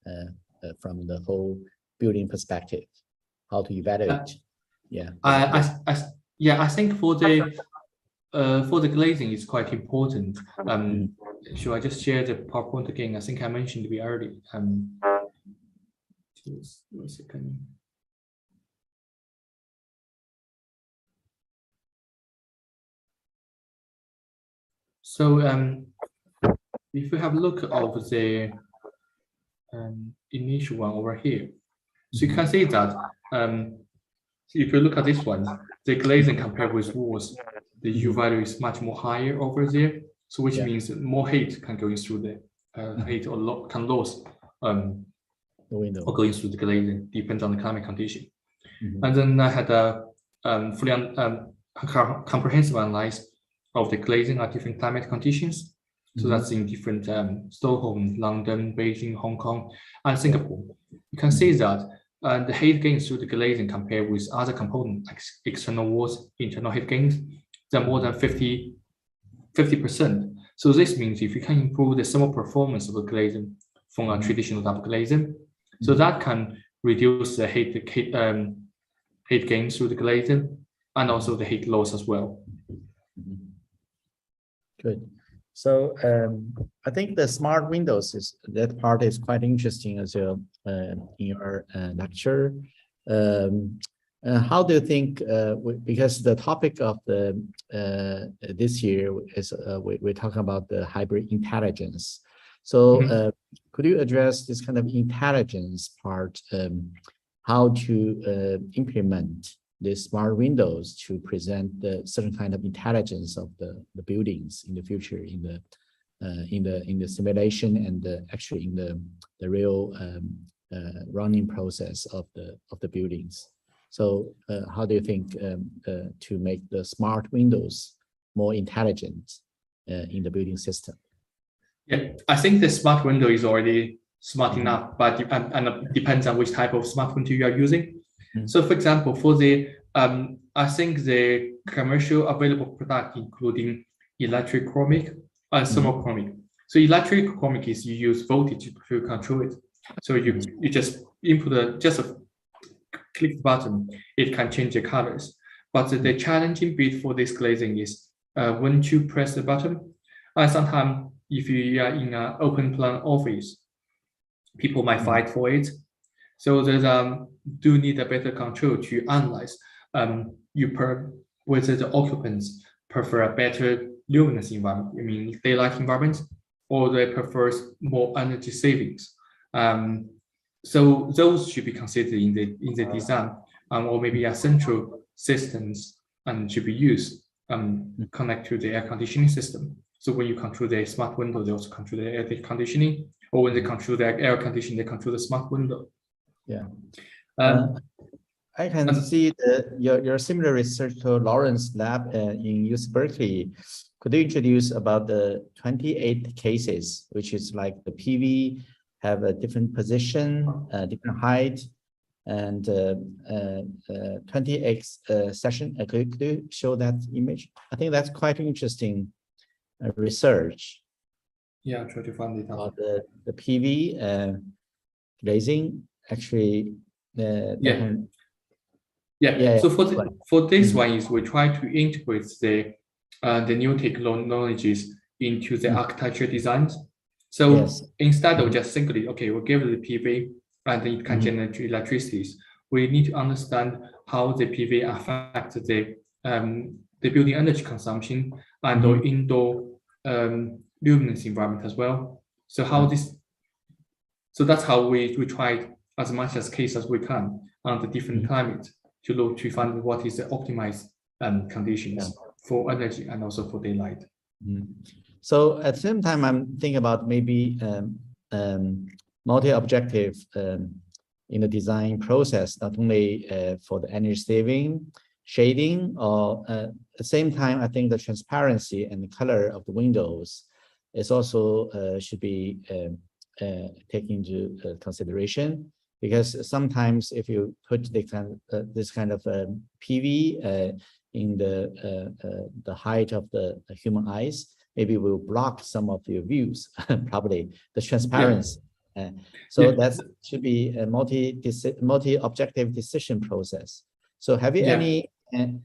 from the whole building perspective, how to evaluate? Yeah. I think for the glazing is quite important. Should I just share the PowerPoint again? I think I mentioned it earlier. Just 1 second. So if you have a look of the initial one over here, so you can see that if you look at this one, the glazing compared with walls, the U value is much more higher over there. So which means more heat can go in through the heat or can lose the window or going through the glazing, depends on the climate condition. And then I had a fully comprehensive analysis of the glazing at different climate conditions. So that's in different Stockholm, London, Beijing, Hong Kong, and Singapore. You can see that the heat gains through the glazing compared with other components like external walls, internal heat gains, they're more than 50%. So this means if you can improve the thermal performance of the glazing from a traditional double glazing, so that can reduce the heat gains through the glazing and also the heat loss as well. Good. So I think the smart windows that part is quite interesting as well in your lecture. How do you think? Because the topic of the this year is we're talking about the hybrid intelligence. So could you address this kind of intelligence part? How to implement the smart windows to present the certain kind of intelligence of the buildings in the future in the simulation and actually in the real running process of the buildings. So how do you think to make the smart windows more intelligent in the building system? Yeah, I think the smart window is already smart enough, but it depends on which type of smart window you are using. So for example, for the I think the commercial available product including electrochromic and thermochromic. So electrochromic is you use voltage to control it. So you just input just a click the button, it can change the colors. But the challenging bit for this glazing is when you press the button, sometimes if you are in an open plan office, people might fight for it. So there's do need a better control to analyze whether the occupants prefer a better luminous environment, I mean daylight environment, or they prefer more energy savings. So those should be considered in the design, or maybe a central systems and should be used connect to the air conditioning system. So when you control the smart window, they also control the air conditioning, or when they control the air conditioning, they control the smart window. Yeah. I can see your similar research to Lawrence lab in UC Berkeley. Could you introduce about the 28 cases, which is like the PV have a different position, different height, and 20x session. Could you show that image? I think that's quite interesting research. Yeah, try to find it out. About the PV glazing actually. Yeah. Yeah. So for this one is we try to integrate the new technologies into the architecture designs. So instead of just simply, okay, we'll give it the PV and it can generate electricity, we need to understand how the PV affects the building energy consumption and the indoor luminance environment as well. So how this, so that's how we tried as much as case as we can on the different climate to look to find what is the optimized conditions for energy and also for daylight. So at the same time, I'm thinking about maybe multi-objective in the design process, not only for the energy saving, shading, or at the same time, I think the transparency and the color of the windows is also should be taken into consideration, because sometimes if you put this kind of PV in the height of the human eyes, maybe will block some of your views, probably the transparency. So that should be a multi-objective decision process. So have you any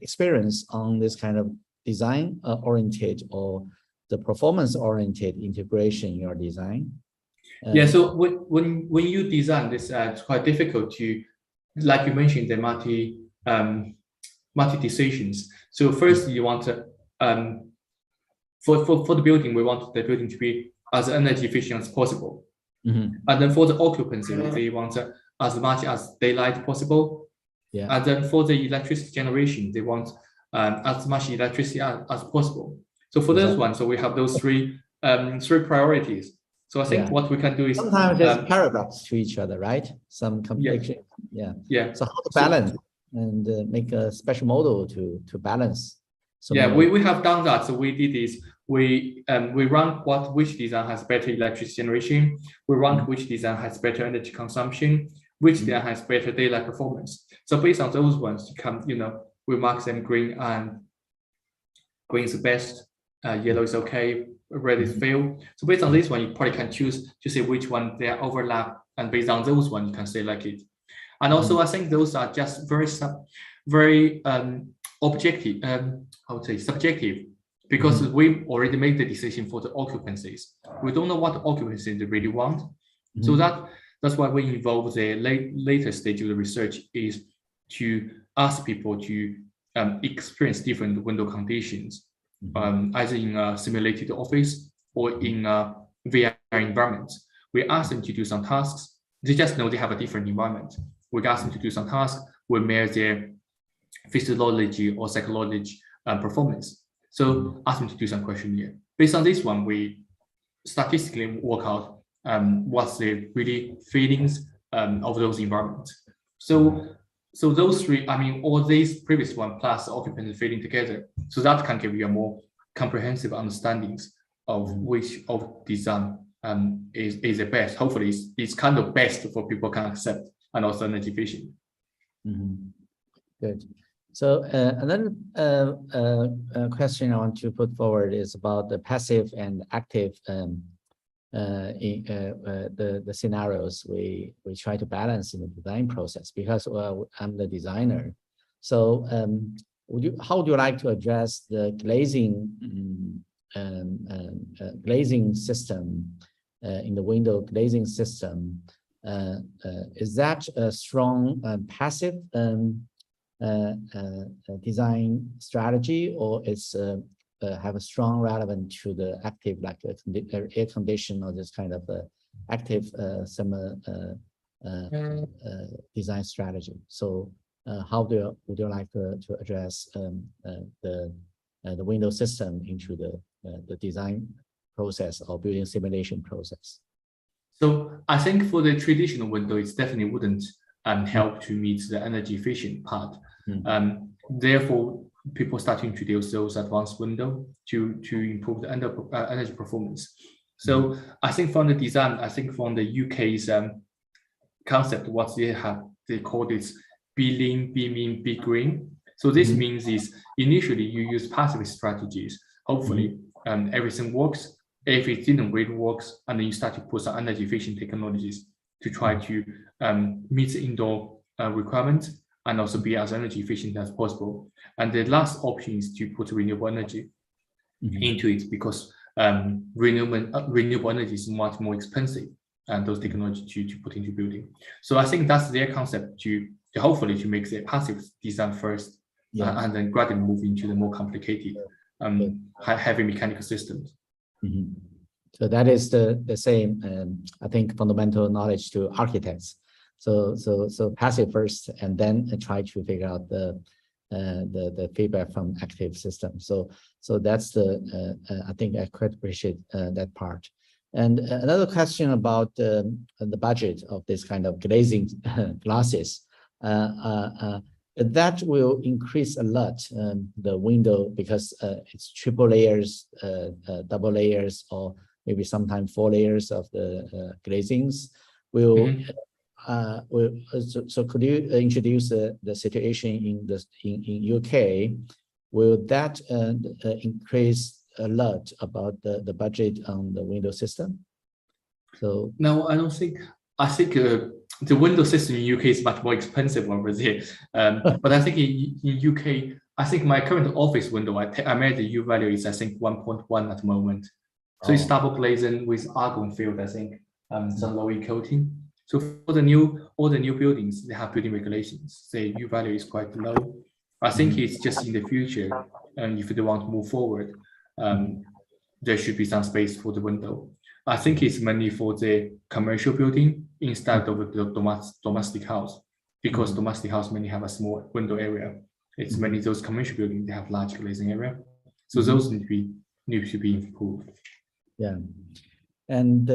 experience on this kind of design oriented or the performance oriented integration in your design? Yeah, so when you design this, it's quite difficult to, like you mentioned, the multi decisions. So first you want to for the building, we want the building to be as energy efficient as possible. And then for the occupancy, they want as much as daylight possible. And then for the electricity generation, they want as much electricity as possible. So for this one, so we have those three priorities. So I think what we can do is sometimes there's paradox to each other, right? Some confliction. So how to balance and make a special model to balance. So we have done that. So we did is we rank which design has better electricity generation, we rank which design has better energy consumption, which design has better daylight performance. So based on those ones, we mark them green, and green is the best, yellow is okay, red is fail. So based on this one, you probably can choose to see which one they are overlap, and based on those one, you can select it. And also, I think those are just very objective, I would say subjective, because we already made the decision for the occupancies. We don't know what occupancy they really want. So that's why we involve the later stage of the research is to ask people to experience different window conditions, either in a simulated office or in a VR environment. We ask them to do some tasks. They just know they have a different environment. We ask them to do some tasks. We measure their physiology or psychology performance. So ask them to do some questionnaire. Based on this one, we statistically work out what's the really feelings of those environments. So those three, I mean, all these previous one plus occupancy feeling together. So that can give you a more comprehensive understandings of which of design is the best. Hopefully it's kind of best for people can accept and also energy efficient. Good. So another question I want to put forward is about the passive and active the scenarios we try to balance in the design process, because I'm the designer. So how would you like to address the glazing system in the window glazing system? Is that a strong passive design strategy, or it's have a strong relevance to the active, like air condition or this kind of active summer design strategy? So how would you like to address the window system into the design process or building simulation process? So I think for the traditional window, it definitely wouldn't help to meet the energy efficient part. Therefore, people start to introduce those advanced window to improve the energy performance. So I think from the design, I think from the UK's concept, what they have they call this be lean, be mean, be green. So this means is initially you use passive strategies. Hopefully, everything works. If it didn't really works, and then you start to put some energy efficient technologies to try to meet the indoor requirements and also be as energy efficient as possible. And the last option is to put renewable energy into it, because renewable energy is much more expensive and those technologies to put into building. So I think that's their concept to hopefully to make the passive design first, and then gradually move into the more complicated heavy mechanical systems. So that is the same, I think, fundamental knowledge to architects. So passive first, and then try to figure out the feedback from active system. So that's the I think I quite appreciate that part. And another question about the budget of this kind of glazing glasses. That will increase a lot the window, because it's triple layers, double layers, or maybe sometimes 4 layers of the glazings. So could you introduce the situation in UK? Will that increase a lot about the budget on the window system? So no, I don't think. I think the window system in UK is much more expensive over there. But I think in UK, I think my current office window, I made the U value is I think 1.1 at the moment. So it's double glazing with argon field, I think, some low E coating. So for all the new buildings, they have building regulations. The U value is quite low. I think it's just in the future, and if they want to move forward, there should be some space for the window. I think it's mainly for the commercial building instead of the domestic house, because domestic house mainly have a small window area. It's mainly those commercial buildings, they have large glazing area. So those need to be improved. Yeah. And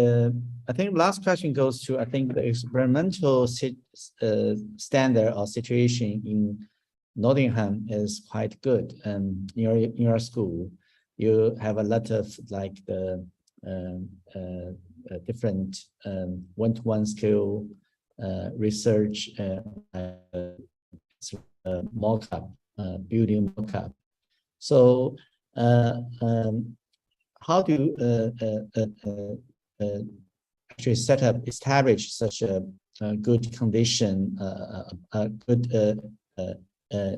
I think last question goes to, I think, the experimental standard or situation in Nottingham is quite good. And in your school, you have a lot of like the different one-to-one skill research, mock-up, building mock-up. So how do you actually establish such a good condition,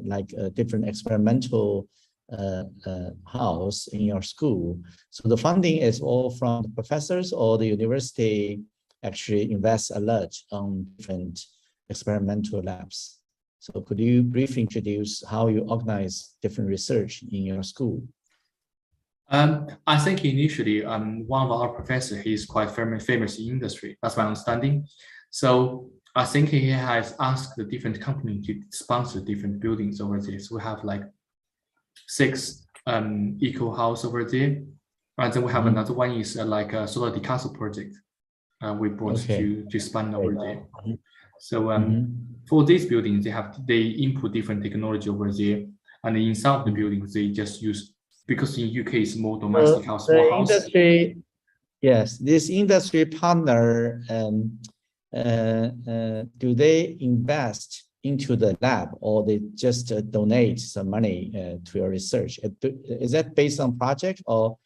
like a different experimental house in your school? So the funding is all from the professors, or the university actually invests a lot on different experimental labs? So could you briefly introduce how you organize different research in your school? I think initially, one of our professors, he's quite famous in industry. That's my understanding. So I think he has asked the different companies to sponsor different buildings over there. So we have like 6 eco house over there, and then we have another one is like a solar decastle project. We brought to span over there. So for these buildings, they input different technology over there, and inside of the buildings they just use. Because in UK it's more domestic house, small house. Industry, yes, this industry partner, do they invest into the lab, or they just donate some money to your research? Is that based on project, or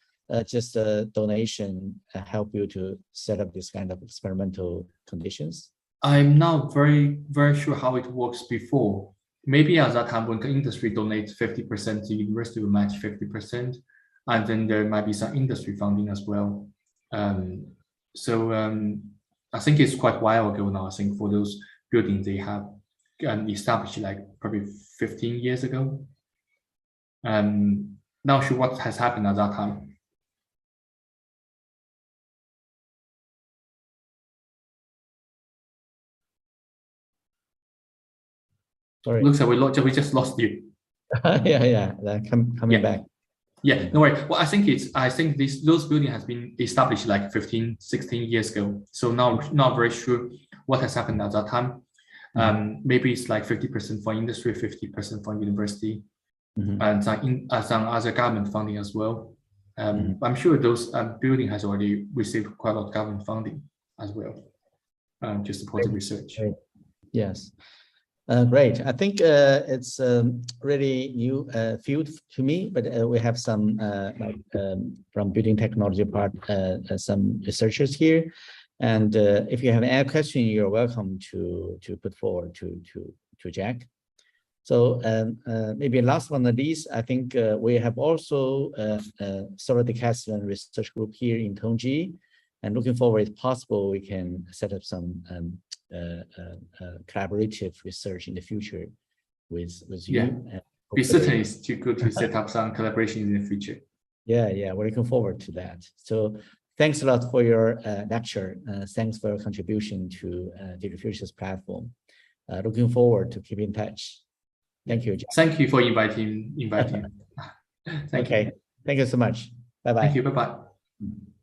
just a donation help you to set up this kind of experimental conditions? I'm not very sure how it works before. Maybe at that time when the industry donates 50%, the university will match 50%, and then there might be some industry funding as well. I think it's quite a while ago now. I think for those buildings they have established like probably 15 years ago. Not sure what has happened at that time. Sorry. Looks like we just lost you. yeah, coming back. Yeah, no worry. Well, I think those buildings has been established like 15, 16 years ago. So now not very sure what has happened at that time. Maybe it's like 50% for industry, 50% for university, and some other government funding as well. I'm sure those building has already received quite a lot of government funding as well, to support the research. Yes. Great. I think it's really new field to me, but we have some from building technology part, some researchers here. And if you have any question, you're welcome to put forward to Jack. So maybe last but not least, I think we have also solar decathlon research group here in Tongji, and looking forward, if possible, we can set up some collaborative research in the future with Yeah. you. We certainly is too good to set up some collaboration in the future. Yeah, we're looking forward to that. So thanks a lot for your lecture. Thanks for your contribution to Digital Futures platform. Looking forward to keep in touch. Thank you, Jack. Thank you for inviting. Thank Okay. you. Thank you so much. Bye-bye. Thank you. Bye-bye.